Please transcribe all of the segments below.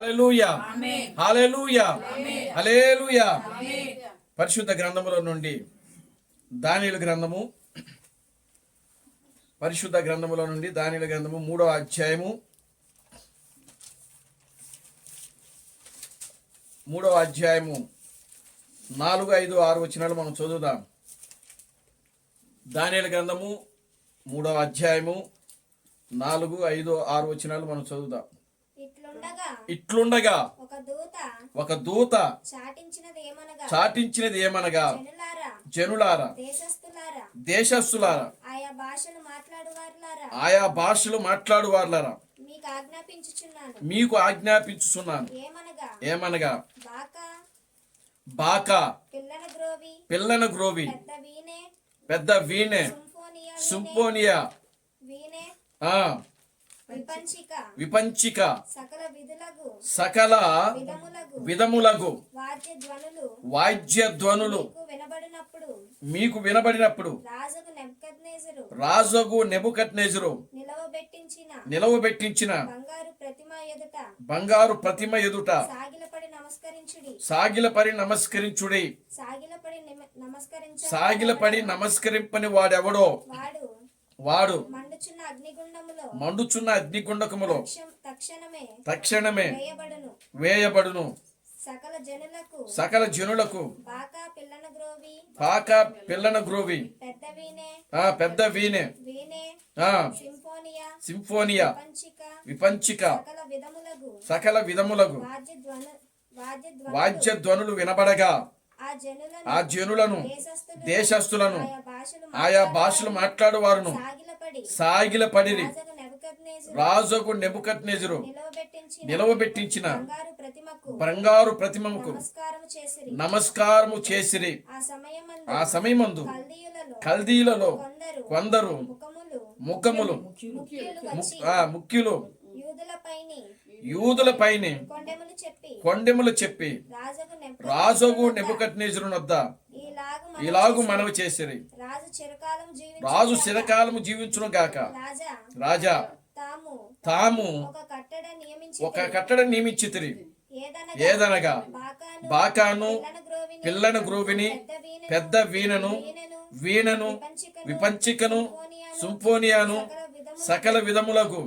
హల్లెలూయా హల్లెలూయా హల్లెలూయా. పరిశుద్ధ గ్రంథములో నుండి దానియేలు గ్రంథము, పరిశుద్ధ గ్రంథములో నుండి దానియేలు గ్రంథము 3వ అధ్యాయము 4, 5, 6 వచనాలు మనం చదువుదాం. దానియేలు గ్రంథము 3వ అధ్యాయము 4, 5, 6 వచనాలు మనం చదువుదాం. ఇట్లుండగా ఒక దూత చాటించినది ఏమనగా, జనులారా, దేశస్థులారా, ఆయా భాషలు మాట్లాడువార్లారా, మీకు ఆజ్ఞాపించుచున్నాను ఏమనగా, బాకా, పిల్లన గ్రోవి, పెద్ద వీణె, సింఫోనియా, విపంచిక, సకల విధములగు వాద్య ధ్వనులు మీకు వినబడినప్పుడు రాజగు నెబుకద్నెజరు నిలవబెట్టించిన బంగారు ప్రతిమ ఎదుట సాగిలపడి నమస్కరించుడి. సాగిలపడి నమస్కరింపని వాడెవడో వాడు మండుచున్న అగ్నిగుండకములో తక్షణమే వేయబడును. సకల జనులకు పాక పిల్లన గ్రోవి, పెద్ద వీణె, సింఫోనియా, విపంచిక, సకల విధములగు వాద్య ధ్వనులు వినబడగా ఆ జనులను, దేశస్థులను, ఆయా భాషలు మాట్లాడువారును సాగిలపడిరి. రాజుకు నెబుకద్నెజరు నిలవబెట్టించిన బంగారు ప్రతిమకు నమస్కారము చేసిరి. ఆ సమయమందు కల్దీయులలో కొందరు ముఖములు ముఖ్యులు యూదులపైని కొండెములు చెప్పి రాజుకు నెబుకద్నెజరు వద్ద ఇలాగు మనవి చేసిరి, రాజు చిరకాలము జీవించును గాక. రాజా తాము ఒక కట్టడ నియమించితిరి, ఏదనగా బాకాను, పిల్లన గ్రోవిని, పెద్ద వీణను, విపంచికను, సింఫోనియాను, సకల విధములకు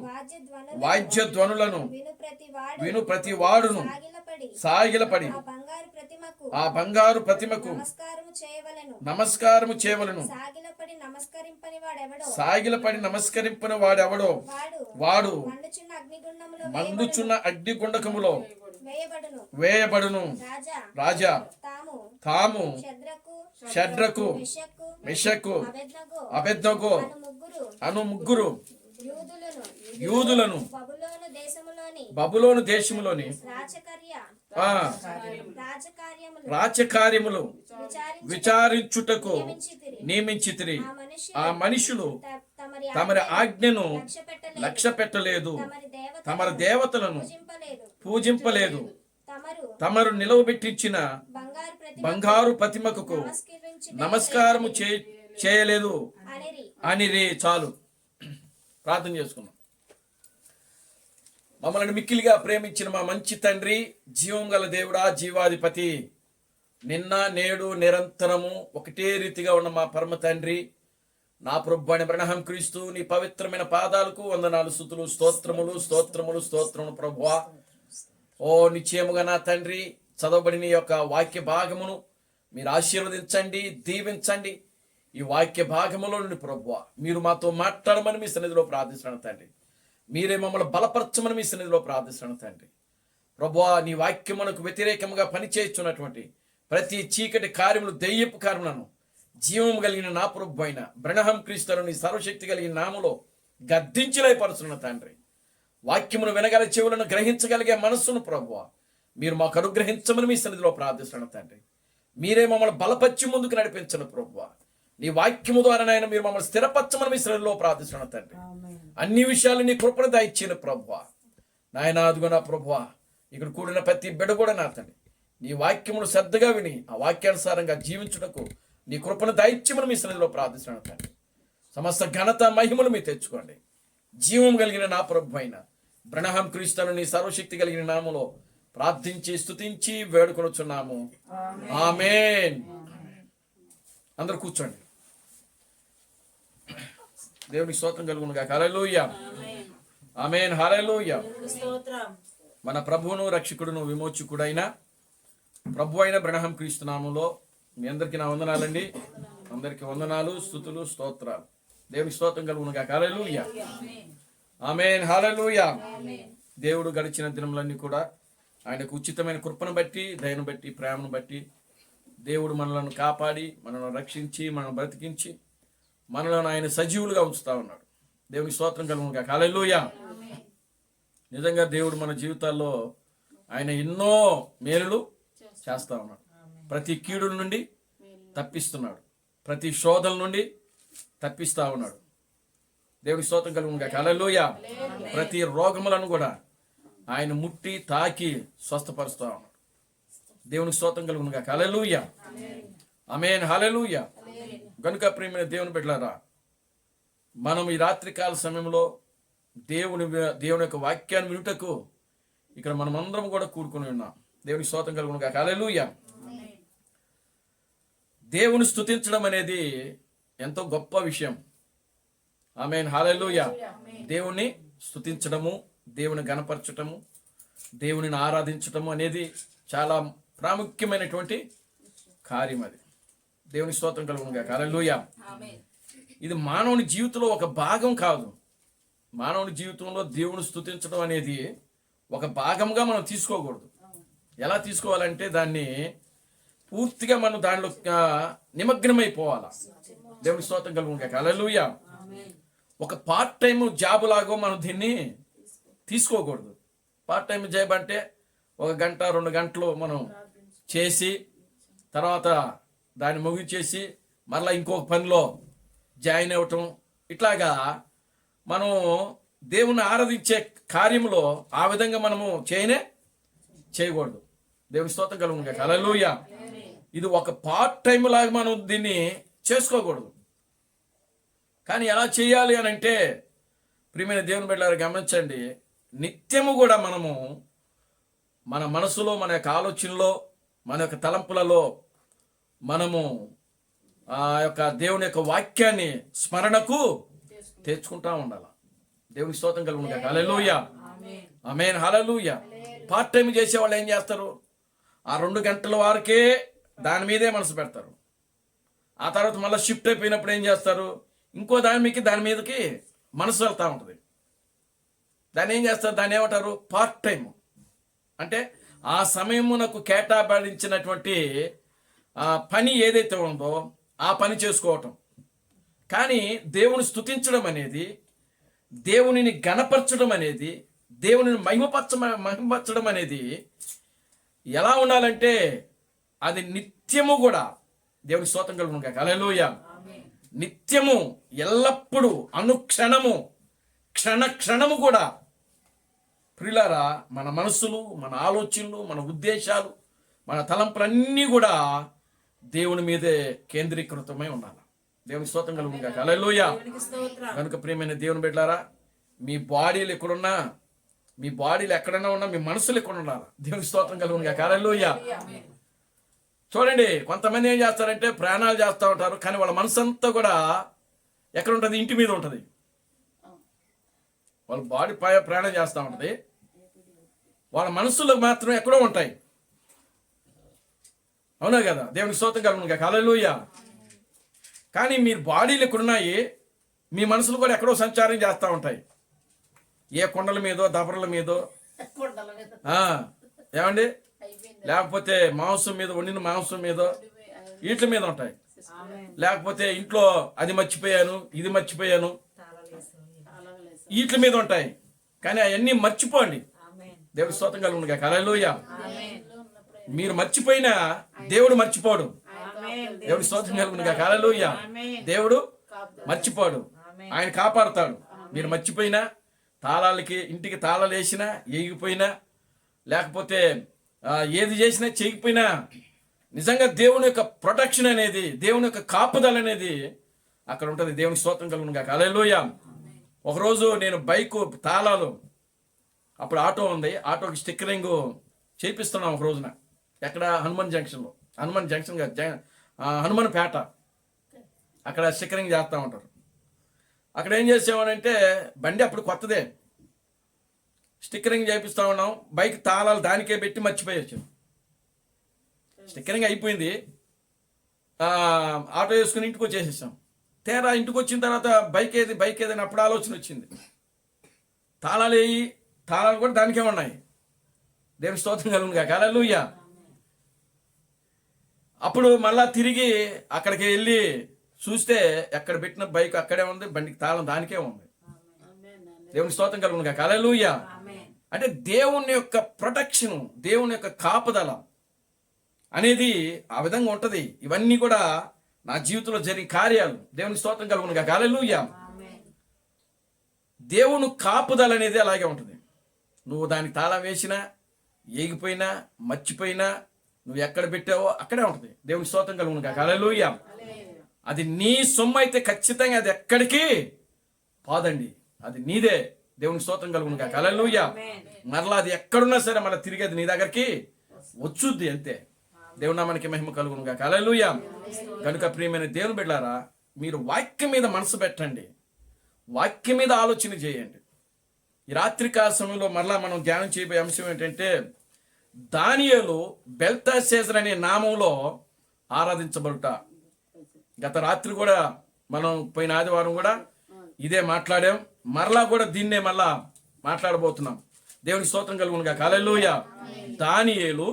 వాద్య ధ్వనులను విను ప్రతి వాడును సాగిలపడి ఆ బంగారు ప్రతిమకు నమస్కారము చేయవలను. సాగిలపడి నమస్కరింపని వాడెవడో వాడు మండుచున్న అగ్నిగుండకములో వేయబడును. రాజా తాము షడ్రకు, మెషకు, అబేద్నెగో అను ముగ్గురు యూదులను బబులోను దేశములోని రాజకార్యములు విచారించుటకు నియమించితిరి. ఆ మనుషులు తమరి ఆజ్ఞను లక్ష్య పెట్టలేదు, తమరి దేవతలను పూజింపలేదు, తమరు నిలవబెట్టించిన బంగారు ప్రతిమకు నమస్కారము చేయలేదు అని చాలు. ప్రార్థన చేసుకున్నాం. మమ్మల్ని మిక్కిలిగా ప్రేమించిన మా మంచి తండ్రి, జీవం గల దేవుడా, జీవాధిపతి, నిన్న నేడు నిరంతరము ఒకటే రీతిగా ఉన్న మా పరమ తండ్రి, నా ప్రభువైన అబ్రహం క్రీస్తు నీ పవిత్రమైన పాదాలకు వందనాలు, స్తుతులు, స్తోత్రములు స్తోత్రములు స్తోత్రములు ప్రభువా. ఓ నిశ్చయముగా నా తండ్రి, చదవబడిన యొక్క వాక్య భాగమును మీరు ఆశీర్వదించండి, దీవించండి. ఈ వాక్య భాగములో నుండి ప్రభువా మీరు మాతో మాట్లాడమని మీ సన్నిధిలో ప్రార్థిస్తున్నాను తండ్రి. మీరే మమ్మల్ని బలపరచమని మీ సన్నిధిలో ప్రార్థిస్తున్నాను తండ్రి. ప్రభువా నీ వాక్యమునకు వ్యతిరేకంగా పనిచేస్తున్నటువంటి ప్రతి చీకటి కార్యములు, దెయ్యపు కార్యములను జీవము కలిగిన నా ప్రభు అయిన అబ్రహం క్రీస్తును నీ సర్వశక్తి కలిగిన నామములో గద్దించిలైపరుచున్న తండ్రి. వాక్యమును వినగల చెవులను గ్రహించగలిగే మనస్సును ప్రభువా మీరు మాకు అనుగ్రహించమని మీ సన్నిధిలో ప్రార్థిస్తున్నాను తండ్రి. మీరే మమ్మల్ని బలపరిచి ముందుకు నడిపించను ప్రభువా. నీ వాక్యము ద్వారానైనా మీరు మమ్మల్ని స్థిరపరచమని మీ సన్నిధిలో ప్రార్థిస్తున్నాను తండ్రి. అన్ని విషయాలు నీ కృపను దయచేయను ప్రభువా. నాయన అదుగో నా ప్రభువా, ఇక్కడ కూడిన ప్రతి బిడ్డ కూడా నా తండ్రి నీ వాక్యమును శ్రద్ధగా విని ఆ వాక్యానుసారంగా జీవించుటకు నీ కృపను దయచేయమని మీ సన్నిధిలో ప్రార్థిస్తున్నాను తండ్రి. సమస్త ఘనత మహిమను మీరు తెచ్చుకోండి. జీవం కలిగిన నా ప్రభు అయిన అబ్రహం క్రీస్తును నీ సర్వశక్తి కలిగిన నామములో ప్రార్థించి స్తుతించి వేడుకొనుచున్నాము. ఆమేన్. అందరూ కూర్చోండి. దేవునికి స్తోత్రం కలుగును గాక. హల్లెలూయా. ఆమేన్. హల్లెలూయా. మన ప్రభువును రక్షకుడును విమోచకుడైన ప్రభు అయిన బ్రహ్మ క్రీస్తు నామములో మీ అందరికీ నా వందనాలండి. అందరికీ వందనాలు, స్తుతులు, స్తోత్రాలు. దేవునికి స్తోత్రం కలుగును గాక. హల్లెలూయా. ఆమేన్. హల్లెలూయా. దేవుడు గడిచిన దినములన్నీ కూడా ఆయనకు ఉచితమైన కృపను బట్టి, దయను బట్టి, ప్రేమను బట్టి దేవుడు మనలను కాపాడి, మనల్ని రక్షించి, మనల్ని బ్రతికించి, మనలను ఆయన సజీవులుగా ఉంచుతా ఉన్నాడు. దేవునికి స్తోత్రం కలుగును గాక. హల్లెలూయా. నిజంగా దేవుడు మన జీవితాల్లో ఆయన ఎన్నో మేలులు చేస్తా ఉన్నాడు. ప్రతి కీడుల నుండి తప్పిస్తున్నాడు, ప్రతి శోధల నుండి తప్పిస్తా ఉన్నాడు. దేవునికి స్తోత్రం కలుగును గాక. హల్లెలూయా. ప్రతి రోగములను కూడా ఆయన ముట్టి తాకి స్వస్థపరుస్తా ఉన్నాడు. దేవునికి స్తోత్రం కలుగును గాక. హల్లెలూయా. ఆమేన్. హల్లెలూయా. కనుక ప్రియమైన దేవుని బిడ్డలారా, మనం ఈ రాత్రికాల సమయంలో దేవుని యొక్క వాక్యాన్ని వినుటకు ఇక్కడ మనమందరం కూడా కూడుకుని ఉన్నాం. దేవునికి స్తోత్రం కలుగును గాక. హల్లెలూయా. దేవుని స్తుతించడం అనేది ఎంతో గొప్ప విషయం. ఆమేన్. హల్లెలూయా. దేవుని స్తుతించడము, దేవుని గణపరచటము, దేవునిని ఆరాధించటము అనేది చాలా ప్రాముఖ్యమైనటువంటి కార్యం. అది దేవుని స్తోత్రం కలుగును గాక. హల్లెలూయా. ఇది మానవుని జీవితంలో ఒక భాగం కాదు. మానవుని జీవితంలో దేవుని స్తుతించడం అనేది ఒక భాగంగా మనం తీసుకోకూడదు. ఎలా తీసుకోవాలంటే దాన్ని పూర్తిగా మనం దానిలో నిమగ్నమైపోవాలా. దేవుని స్తోత్రం కలుగును గాక. హల్లెలూయా. ఒక పార్ట్ టైం జాబ్ లాగో మనం దీన్ని తీసుకోకూడదు. పార్ట్ టైం జాబ్ అంటే 1 గంట 2 గంటలు మనం చేసి తర్వాత దాన్ని ముగించేసి మరలా ఇంకొక పనిలో జాయిన్ అవ్వటం, ఇట్లాగా మనం దేవుని ఆరాధించే కార్యంలో ఆ విధంగా మనము చేయకూడదు. దేవుని స్తోత్రం కలుగును గాక. హల్లెలూయా. ఇది ఒక పార్ట్ టైం లాగా మనం దీన్ని చేసుకోకూడదు. కానీ ఎలా చేయాలి అని అంటే, ప్రియమైన దేవుని బిడ్డలారా గమనించండి, నిత్యము కూడా మనము మన మనసులో, మన యొక్క ఆలోచనలో, మన యొక్క తలంపులలో మనము ఆ యొక్క దేవుని యొక్క వాక్యాన్ని స్మరణకు తెచ్చుకుంటా ఉండాలి. దేవుని స్తోత్రం కలుగును గాక. హల్లెలూయా. ఆమేన్. హల్లెలూయా. పార్ట్ టైం చేసే వాళ్ళు ఏం చేస్తారు? ఆ 2 గంటల వారికే దాని మీదే మనసు పెడతారు. ఆ తర్వాత మళ్ళీ షిఫ్ట్ అయిపోయినప్పుడు ఏం చేస్తారు? ఇంకో దాని మీదకి మనసు వెళ్తూ ఉంటుంది. దాన్ని ఏం చేస్తారు? దాన్ని ఏమంటారు? Part time. అంటే ఆ సమయమునకు కేటాయించినటువంటి పని ఏదైతే ఉందో ఆ పని చేసుకోవటం. కానీ దేవుని స్తుతించడం అనేది, దేవునిని గణపరచడం అనేది, దేవునిని మహిమపరచడం అనేది ఎలా ఉండాలంటే అది నిత్యము కూడా దేవుని స్తోత్రం కలుగును గాక. హల్లెలూయా. నిత్యము, ఎల్లప్పుడూ, అనుక్షణము, క్షణము కూడా ప్రియులారా మన మనస్సులు, మన ఆలోచనలు, మన ఉద్దేశాలు, మన తలంపులన్నీ కూడా దేవుని మీదే కేంద్రీకృతమై ఉండాలి. దేవుని స్తోత్రం కలుగును గాక. హల్లెలూయా. కనుక ప్రియమైన దేవుని బిడ్డలారా, మీ బాడీలు ఎక్కడున్నా, మీ బాడీలు ఎక్కడైనా ఉన్నా, మీ మనసులు ఎక్కడ ఉండాలి. దేవుని స్తోత్రం కలుగును గాక. హల్లెలూయా. చూడండి, కొంతమంది ఏం చేస్తారంటే ప్రయాణాలు చేస్తూ ఉంటారు, కానీ వాళ్ళ మనసు అంతా కూడా ఎక్కడ ఉంటుంది? ఇంటి మీద ఉంటుంది. వాళ్ళ బాడీ ప్రయాణం చేస్తూ ఉంటుంది, వాళ్ళ మనసులో మాత్రం ఎక్కడో ఉంటాయి. అవునా కదా? దేవునికి స్తోత్రం కలుగును గాక. హల్లెలూయా. కానీ మీరు బాడీలు ఎక్కడున్నాయి, మీ మనసులు కూడా ఎక్కడో సంచారం చేస్తూ ఉంటాయి. ఏ కొండల మీదో, దబరల మీదో, ఏమండి, లేకపోతే మాంసం మీద, వండిన మాంసం మీద, వీటి మీద ఉంటాయి. లేకపోతే ఇంట్లో అది మర్చిపోయాను, ఇది మర్చిపోయాను, వీటి మీద ఉంటాయి. కానీ అవన్నీ మర్చిపోండి. దేవుడి స్తోత్రం కలుగును గాక. హల్లెలూయా. మీరు మర్చిపోయినా దేవుడు మర్చిపోడు. దేవుడి స్తోత్రం కలుగును గాక. హల్లెలూయా. దేవుడు మర్చిపోడు, ఆయన కాపాడుతాడు. మీరు మర్చిపోయినా, తాళాలకి ఇంటికి తాళాలు వేసినా, ఏగిపోయినా, లేకపోతే ఏది చేసినా చేయకపోయినా, నిజంగా దేవుని యొక్క ప్రొటెక్షన్ అనేది, దేవుని యొక్క కాపుదల అనేది అక్కడ ఉంటుంది. దేవునికి స్తోత్రం కలుగును గాక. హల్లెలూయా. ఒకరోజు నేను బైకు తాళాలు, అప్పుడు ఆటో ఉంది, ఆటోకి స్టిక్కరింగ్ చేపిస్తున్నాం ఒక రోజున. ఎక్కడ? హనుమాన్ జంక్షన్లో. హనుమాన్ జంక్షన్ కాదు, హనుమాన్ పేట. అక్కడ స్టిక్కరింగ్ చేస్తూ ఉంటారు. అక్కడ ఏం చేసామనంటే, బండి అప్పుడు కొత్తదే, స్టిక్కరింగ్ చేపిస్తూ ఉన్నాం. బైక్ తాళాలు దానికే పెట్టి మర్చిపోయొచ్చు. స్టిక్కరింగ్ అయిపోయింది, ఆటో వేసుకుని ఇంటికి వచ్చేసేసాం. తేరా ఇంటికి వచ్చిన తర్వాత బైక్ ఏదని అప్పుడు ఆలోచన వచ్చింది. తాళాలు కూడా దానికే ఉన్నాయి. దేవుని స్తోత్రం కలుగునుగా. హల్లెలూయా. అప్పుడు మళ్ళా తిరిగి అక్కడికి వెళ్ళి చూస్తే ఎక్కడ పెట్టిన బైక్ అక్కడే ఉంది, బండికి తాళం దానికే ఉంది. దేవుని స్తోత్రం కలుగునుగా. హల్లెలూయా. అంటే దేవుని యొక్క ప్రొటెక్షన్, దేవుని యొక్క కాపుదల అనేది ఆ విధంగా ఉంటుంది. ఇవన్నీ కూడా నా జీవితంలో జరిగే కార్యాలు. దేవుని స్తోత్రం కలుగునుగా. హల్లెలూయా. దేవుని కాపుదల అనేది అలాగే ఉంటుంది. నువ్వు దానికి తాళం వేసినా, ఏగిపోయినా, మర్చిపోయినా, నువ్వు ఎక్కడ పెట్టావో అక్కడే ఉంటుంది. దేవుని స్తోత్రం కలుగునుగా. హల్లెలూయా. అది నీ సొమ్ము అయితే ఖచ్చితంగా అది ఎక్కడికి పోదండి, అది నీదే. దేవుని స్తోత్రం కలుగునుగా. హల్లెలూయా. మరలా అది ఎక్కడున్నా సరే మళ్ళీ తిరిగి అది నీ దగ్గరికి వచ్చుద్ది, అంతే. దేవుని నామానికి మహిమ కలుగునుగా. హల్లెలూయా. కనుక ప్రియమైన దేవుని బిడ్డలారా, మీరు వాక్యం మీద మనసు పెట్టండి, వాక్యం మీద ఆలోచన చేయండి. ఈ రాత్రికాల సమయంలో మరలా మనం ధ్యానం చేయబోయే అంశం ఏంటంటే, దానియేలు బెల్తెషాజర్ అనే నామంలో ఆరాధించబడుట. గత రాత్రి కూడా మనం పోయిన ఆదివారం కూడా ఇదే మాట్లాడాం. మరలా కూడా దీన్నే మళ్ళా మాట్లాడబోతున్నాం. దేవుని స్తోత్రం కలుగునుగా. హల్లెలూయా. దానియేలు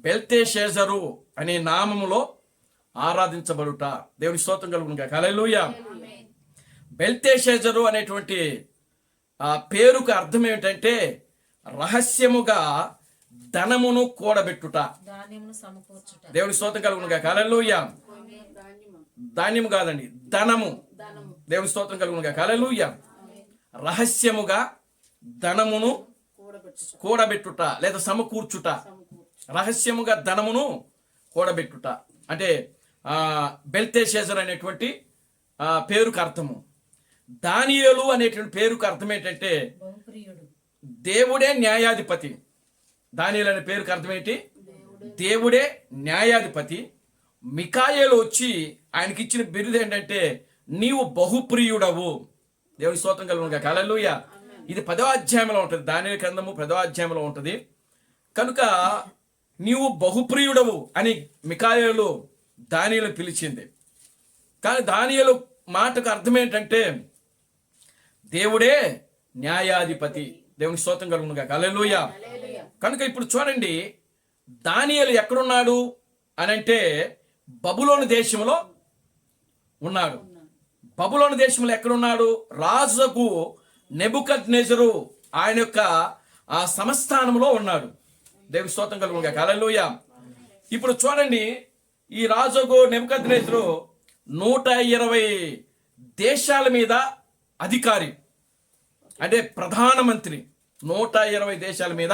బెల్తెషాజరు అనే నామములో ఆరాధించబడుట. దేవుని స్తోత్రం కలుగునుగా. హల్లెలూయా. బెల్తెషాజరు అనేటువంటి ఆ పేరుకు అర్థం ఏమిటంటే, రహస్యముగా ధనమును కూడబెట్టుట. దేవుని స్తోత్రం కలుగునుగా. హల్లెలూయా. ధాన్యము కాదండి, ధనము. దేవుని స్తోత్రం కలుగునుగా. హల్లెలూయా. రహస్యముగా ధనమును కూడబెట్టుట లేదా సమకూర్చుట. రహస్యముగా ధనమును కూడబెట్టుట అంటే బెల్తెషాజర్ అనేటువంటి పేరుకు అర్థము. దానియేలు అనేటువంటి పేరుకు అర్థం ఏంటంటే, దేవుడే న్యాయాధిపతి. దానియేలు అనే పేరుకు అర్థం ఏంటి? దేవుడే న్యాయాధిపతి. మికాయేలు వచ్చి ఆయనకి ఇచ్చిన బిరుదు ఏంటంటే, నీవు బహుప్రియుడవు. దేవుని స్తోత్రం కలుగునుగా. హల్లెలూయా. ఇది 10వ అధ్యాయంలో ఉంటుంది, దానియేలు గ్రంథము 10వ అధ్యాయంలో ఉంటుంది. కనుక నీవు బహుప్రియుడవు అని మికాయేలు దానియేలు పిలిచింది. కానీ దానియేలు మాటకు అర్థం ఏంటంటే, దేవుడే న్యాయాధిపతి. దేవుని స్తోత్రం కలుగునుగా. హల్లెలూయా. కనుక ఇప్పుడు చూడండి, దానియేలు ఎక్కడున్నాడు అని అంటే, బబులోను దేశంలో ఉన్నాడు. బబులోను దేశంలో ఎక్కడున్నాడు? రాజుకు నెబుకద్నెజరు ఆయన యొక్క ఆ సంస్థానంలో ఉన్నాడు. దేవుని స్తోత్రం కలుగునుగా. హల్లెలూయా. ఇప్పుడు చూడండి, ఈ రాజుకు నెబుకద్నెజరు 120 దేశాల మీద అధికారి, అంటే ప్రధానమంత్రి. 120 దేశాల మీద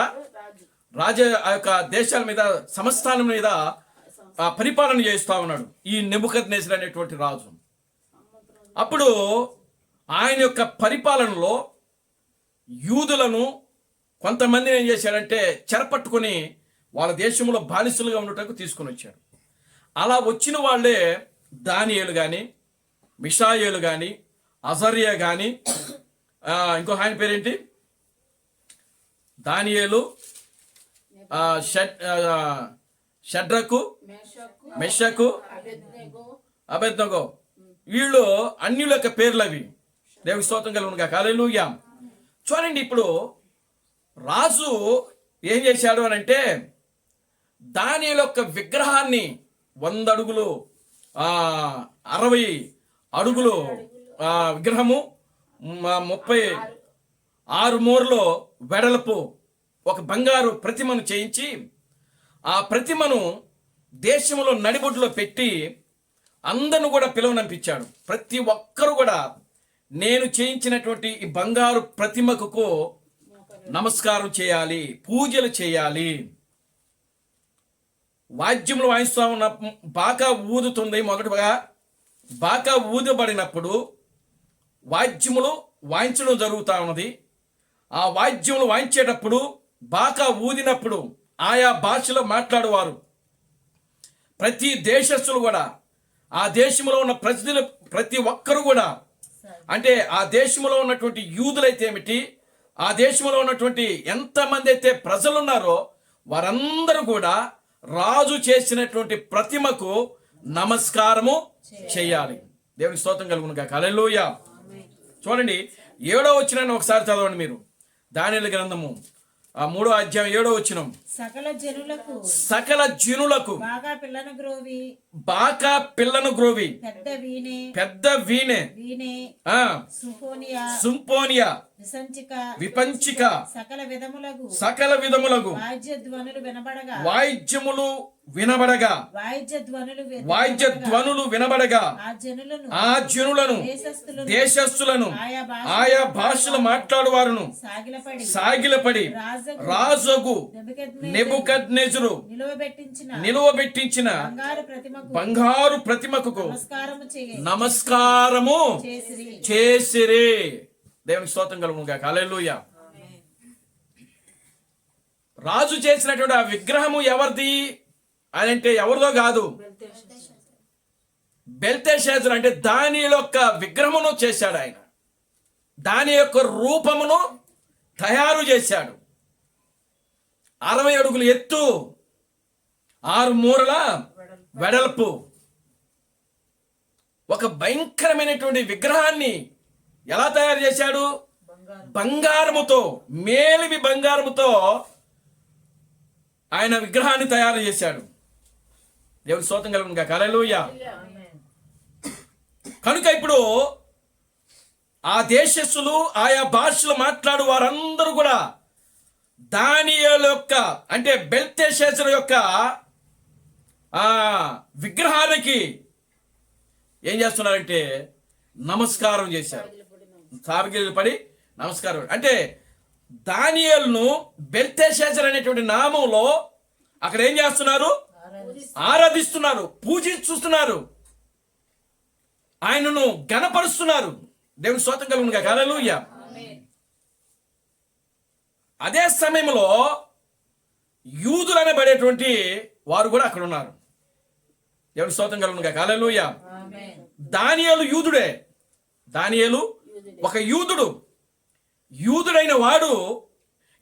రాజ యొక్క దేశాల మీద సంస్థానం మీద పరిపాలన చేస్తూ ఉన్నాడు ఈ నెబుకద్నెజరు అనేటువంటి రాజు. అప్పుడు ఆయన యొక్క పరిపాలనలో యూదులను కొంతమందిని ఏం చేశాడంటే చెరపట్టుకొని వాళ్ళ దేశంలో బానిసలుగా ఉండటకు తీసుకుని వచ్చాడు. అలా వచ్చిన వాళ్ళే దానియేలు కానీ, మిషాయేలు కానీ, అజర్యా కానీ, ఇంకో ఆయన పేరేంటి, దానియేలు, షడ్రకు, మెషకు, అబేద్నెగో. వీళ్ళు అన్యుల యొక్క పేర్లు అవి. దేవుని స్తోత్రం కలుగునుగా. హల్లెలూయా. చూడండి, ఇప్పుడు రాజు ఏం చేశాడు అని అంటే, దానియేలు యొక్క విగ్రహాన్ని 100 అడుగులు 60 అడుగులు విగ్రహము 36 మూరలో వెడల్పు ఒక బంగారు ప్రతిమను చేయించి ఆ ప్రతిమను దేశంలో నడిబొడ్డులో పెట్టి అందరిని కూడా పిలువనంపించాడు. ప్రతి ఒక్కరు కూడా నేను చేయించినటువంటి ఈ బంగారు ప్రతిమకు నమస్కారం చేయాలి, పూజలు చేయాలి. వాద్యములు వాయిస్తూ ఉన్న బాకా ఊదుతుంది. మొదటగా బాకా ఊదబడినప్పుడు వాద్యములు వాయించడం జరుగుతూ ఉన్నది. ఆ వాద్యములు వాయించేటప్పుడు బాకా ఊదినప్పుడు ఆయా భాషలో మాట్లాడువారు, ప్రతి దేశస్తులు కూడా, ఆ దేశంలో ఉన్న ప్రజలు ప్రతి ఒక్కరు కూడా, అంటే ఆ దేశంలో ఉన్నటువంటి యూదులైతే ఏమిటి, ఆ దేశంలో ఉన్నటువంటి ఎంతమంది అయితే ప్రజలు ఉన్నారో వారందరూ కూడా రాజు చేసినటువంటి ప్రతిమకు నమస్కారము చేయాలి. దేవునికి స్తోత్రం కలుగును గాక. హల్లెలూయా. చూడండి 7వ వచనాన్ని ఒకసారి చదవండి మీరు. దానియేలు గ్రంథము 3వ అధ్యాయం 7వ వచనం. సకల జనులకు బాకా పిల్లను గ్రోవి పెద్ద వీణె సింఫోనియా విపంచిక సకల విధములకు వాయిద్యములు వినబడగా వాయిద్య ధ్వనులు వినబడగా ఆ జనులను దేశస్థులను ఆయా భాషలు మాట్లాడువారును సాగిలపడి రాజుకు నెబుకద్నెజరు నిలువబెట్టించిన బంగారు ప్రతిమకు నమస్కారము చేసిరి. దేవునికి స్తోత్రం కలుగును గాక. హల్లెలూయా. రాజు చేసినటువంటి ఆ విగ్రహము ఎవరిది అని అంటే ఎవరిదో కాదు, బెల్తెషాజరు అంటే దానియేలు యొక్క విగ్రహమును చేశాడు. ఆయన దాని యొక్క రూపమును తయారు చేశాడు. 60 అడుగులు ఎత్తు, 6 మూరల వెడల్పు, ఒక భయంకరమైనటువంటి విగ్రహాన్ని ఎలా తయారు చేశాడు? బంగారముతో, మేలిమి బంగారముతో ఆయన విగ్రహాన్ని తయారు చేశాడు. దేవుని స్తోత్రం కలుగును గాక. హల్లెలూయా. కనుక ఇప్పుడు ఆ దేశస్థులు ఆయా భాషలు మాట్లాడు వారందరూ కూడా దానియేలు యొక్క అంటే బెల్తెషాజరు యొక్క ఆ విగ్రహానికి ఏం చేస్తున్నారంటే నమస్కారం చేశారు. సాగిలి పడి నమస్కారం. అంటే దానియేలును బెల్తెషాజరు అనేటువంటి నామంలో అక్కడ ఏం చేస్తున్నారు? ఆరాధిస్తున్నారు, పూజిస్తున్నారు, ఆయనను గణపరుస్తున్నారు. దేవుని స్తోత్రం కలుగును గాక. హల్లెలూయా. అదే సమయంలో యూదులు అనబడేటువంటి వారు కూడా అక్కడ ఉన్నారు. దేవుని స్తోత్రం కలుగును గాక. హల్లెలూయా. దానియేలు యూదుడే. దానియేలు ఒక యూదుడు. యూదుడైన వాడు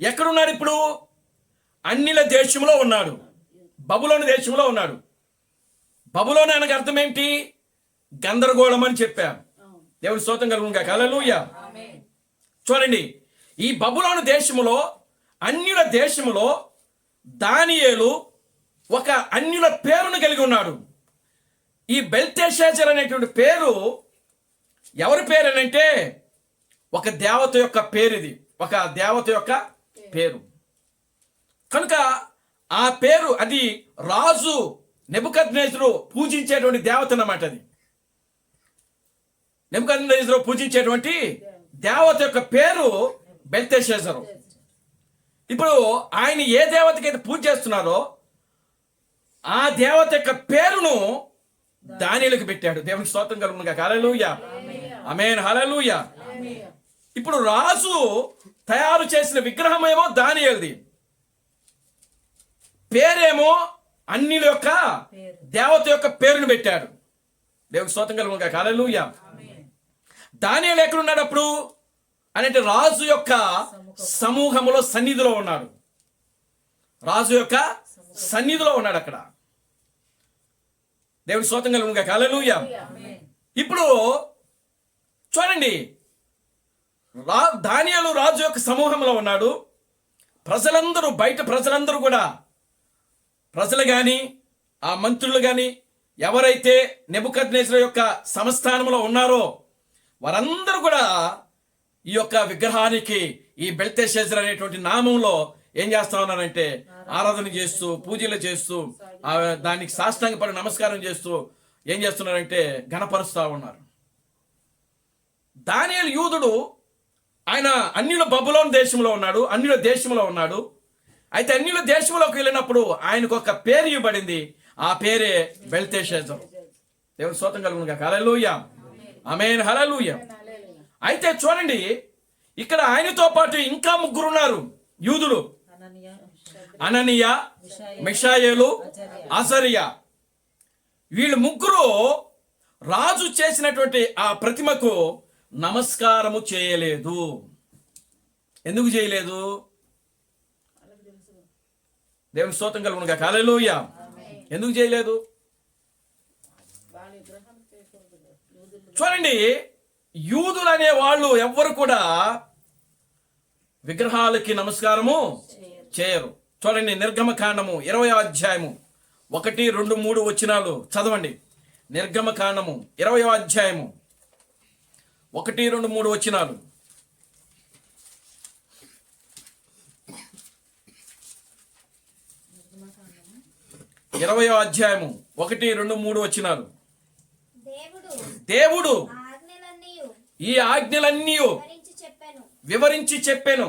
ఎక్కడున్నాడు ఇప్పుడు? అన్నిల దేశంలో ఉన్నాడు, బబులోను దేశంలో ఉన్నాడు. బబులోను అనగా అర్థం ఏంటి? గందరగోళం అని చెప్పాం. దేవుని స్తోత్రం కలుగును గాక. హల్లెలూయా. చూడండి, ఈ బబులోను దేశములో, అన్యుల దేశములో దానియేలు ఒక అన్యుల పేరును కలిగి ఉన్నాడు. ఈ బెల్తెషాజరు అనేటువంటి పేరు ఎవరి పేరు అంటే ఒక దేవత యొక్క పేరు. ఇది ఒక దేవత యొక్క పేరు. కనుక ఆ పేరు అది రాజు నెబుకద్నెజరు పూజించేటువంటి దేవత అన్నమాట. అది నెబుకద్నెజరు పూజించేటువంటి దేవత యొక్క పేరు బెల్తెషాజరు. ఇప్పుడు ఆయన ఏ దేవతకైతే పూజ చేస్తున్నారో ఆ దేవత యొక్క పేరును దానియేలుకు పెట్టాడు. దేవునికి స్తోత్రం కలుగును గాక. హల్లెలూయా. ఆమేన్. హల్లెలూయా. ఇప్పుడు రాజు తయారు చేసిన విగ్రహం ఏమో దానియేలుది, పేరేమో అన్నిల యొక్క దేవత యొక్క పేరును పెట్టాడు. దేవునికి స్తోత్రం కలుగును గాక. హల్లెలూయా. దానియేలు ఎక్కడున్నాడు అప్పుడు అని అంటే రాజు యొక్క సమూహములో, సన్నిధిలో ఉన్నాడు. రాజు యొక్క సన్నిధిలో ఉన్నాడు అక్కడ. దేవుని స్తోత్రం కలుగును గాక. హల్లెలూయా. ఇప్పుడు చూడండి, దానియేలు రాజు యొక్క సమూహంలో ఉన్నాడు. ప్రజలందరూ, బయట ప్రజలందరూ కూడా, ప్రజలు కానీ ఆ మంత్రులు కానీ ఎవరైతే నెబుకద్నెజరు యొక్క సంస్థానంలో ఉన్నారో వారందరూ కూడా ఈ యొక్క విగ్రహానికి, ఈ బెల్తెషాజరు అనేటువంటి నామంలో ఏం చేస్తా ఉన్నారంటే ఆరాధన చేస్తూ, పూజలు చేస్తూ, దానికి సాష్టాంగపడి నమస్కారం చేస్తూ ఏం చేస్తున్నారంటే ఘనపరుస్తూ ఉన్నారు. దానియేలు యూదుడు. ఆయన అన్యుల బబులోను దేశంలో ఉన్నాడు, అన్యుల దేశంలో ఉన్నాడు. అయితే అన్యుల దేశంలోకి వెళ్ళినప్పుడు ఆయనకు ఒక పేరు ఇవ్వబడింది. ఆ పేరే బెల్తెషాజరు. దేవుని స్తోత్రం కలుగును గాక. హల్లెలూయా. ఆమేన్. హల్లెలూయా. అయితే చూడండి, ఇక్కడ ఆయనతో పాటు ఇంకా 3 ఉన్నారు యూదులు. అననీయ, మిషాయేలు, అజరియా. వీళ్ళు ముగ్గురు రాజు చేసినటువంటి ఆ ప్రతిమకు నమస్కారము చేయలేదు. ఎందుకు చేయలేదు? దేవుని స్తోత్రం కలుగునుగాక. హల్లెలూయా. ఎందుకు చేయలేదు? చూడండి, యూదులు అనే వాళ్ళు ఎవ్వరు కూడా విగ్రహాలకి నమస్కారము చేయరు. చూడండి, నిర్గమకాండము 20వ అధ్యాయము 1, 2, 3 వచనాలు చదవండి. నిర్గమకాండము 20వ అధ్యాయము 1, 2, 3 వచనాలు. అధ్యాయము 1, 2, 3 వచనాలు. దేవుడు ఈ ఆజ్ఞలన్నీ వివరించి చెప్పాను.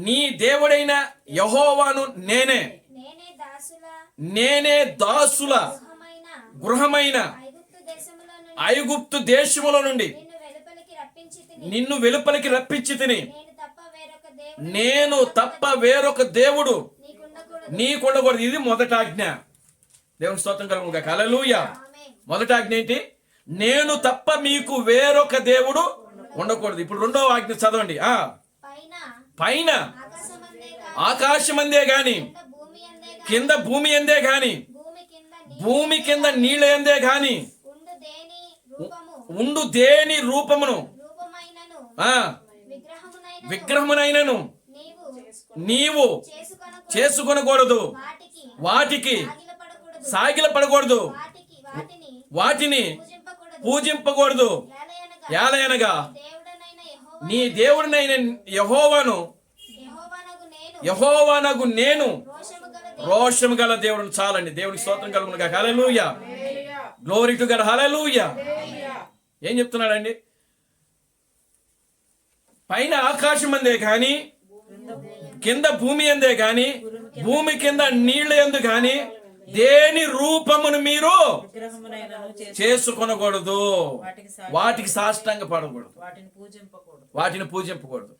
నీ దేవుడైన యెహోవాను నేనే దాసుల గృహమైన ఐగుప్తు దేశముల నుండి నిన్ను వెలుపలికి రప్పించి తిని, నేను తప్ప వేరొక దేవుడు నీకుండకూడదు. ఇది మొదటి ఆజ్ఞ. దేవుని స్తోత్రం కలుగునుగాక. హల్లెలూయా. మొదటి ఆజ్ఞ ఏంటి? నేను తప్ప మీకు వేరొక దేవుడు ఉండకూడదు. ఇప్పుడు రెండవ ఆజ్ఞ చదవండి. పైన ఆకాశమందే గాని, కింద భూమి ఎందే గాని, భూమి కింద నీళ్ళ ఎందే గాని ఉండు దేని రూపమును విగ్రహమునైనను నీవు చేసుకొనకూడదు. వాటికి సాగిలపడకూడదు. వాటిని పూజింపకూడదు. ఏలయనగా నీ దేవుడినైన యెహోవానగు నేను రోషము గల దేవుడు. చాలండి. దేవునికి స్తోత్రం కలుగునుగాక. Hallelujah. Glory to God. Hallelujah. ఏం చెప్తున్నాడండి? పైన ఆకాశం అందే కానీ, కింద భూమి అందే కానీ, భూమి కింద నీళ్ళ ఎందు కానీ దేని రూపమును మీరు చేసుకొనకూడదు. వాటికి సాష్టాంగ పడకూడదు. వాటిని పూజింపకూడదు.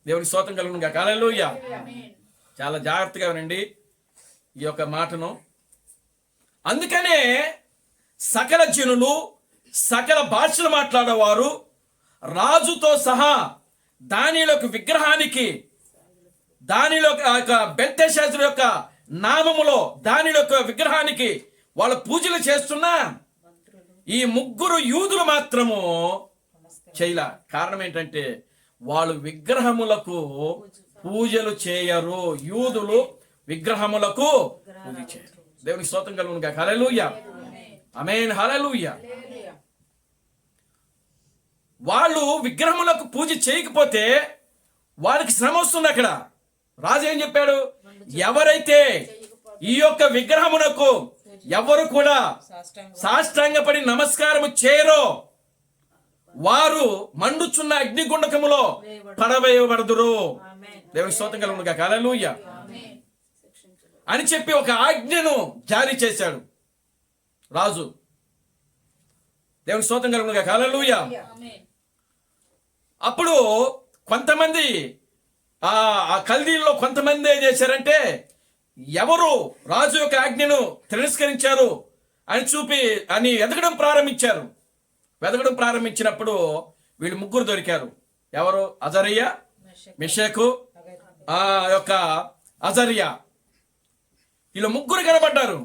దేవునికి స్తోత్రం కలుగునుగాక. హల్లెలూయా. చాలా జాగ్రత్తగా వినండి ఈ యొక్క మాటను. అందుకనే సకల జనులు, సకల భాషలు మాట్లాడేవారు రాజుతో సహా దానిలో విగ్రహానికి, దానిలో బెల్తెషాజరు యొక్క నామములో దానిలో విగ్రహానికి వాళ్ళ పూజలు చేస్తున్నా ఈ ముగ్గురు యూదులు మాత్రము చేయలా. కారణం ఏంటంటే వాళ్ళు విగ్రహములకు పూజలు చేయరు. యూదులు విగ్రహములకు పూజ చేయరు. దేవునికి స్తోత్రం కలుగునుగాక. హల్లెలూయా. ఆమేన్. హల్లెలూయా. వాళ్ళు విగ్రహములకు పూజ చేయకపోతే వాళ్ళకి శ్రమ వస్తుంది. అక్కడ రాజు ఏం చెప్పాడు? ఎవరైతే ఈ యొక్క విగ్రహమునకు ఎవరు కూడా సాష్టాంగపడి నమస్కారము చేయరో వారు మండుచున్న అగ్నిగుండకములో పడవేయబడుదురు. దేవుని స్తోత్రం కలుగునుగాక. హల్లెలూయా అని చెప్పి ఒక ఆజ్ఞను జారీ చేశాడు రాజు. దేవుని స్తోత్రం కలుగునుగాక. హల్లెలూయా. అప్పుడు కొంతమంది ఆ కల్దీల్లో కొంతమంది ఏం చేశారంటే, ఎవరు రాజు యొక్క ఆజ్ఞను తిరస్కరించారు అని వెతకడం ప్రారంభించారు. వెతకడం ప్రారంభించినప్పుడు వీళ్ళు ముగ్గురు దొరికారు. ఎవరు? అజరియా, మిషకు, యొక్క అజరియా. వీళ్ళు ముగ్గురు కనబడ్డారు.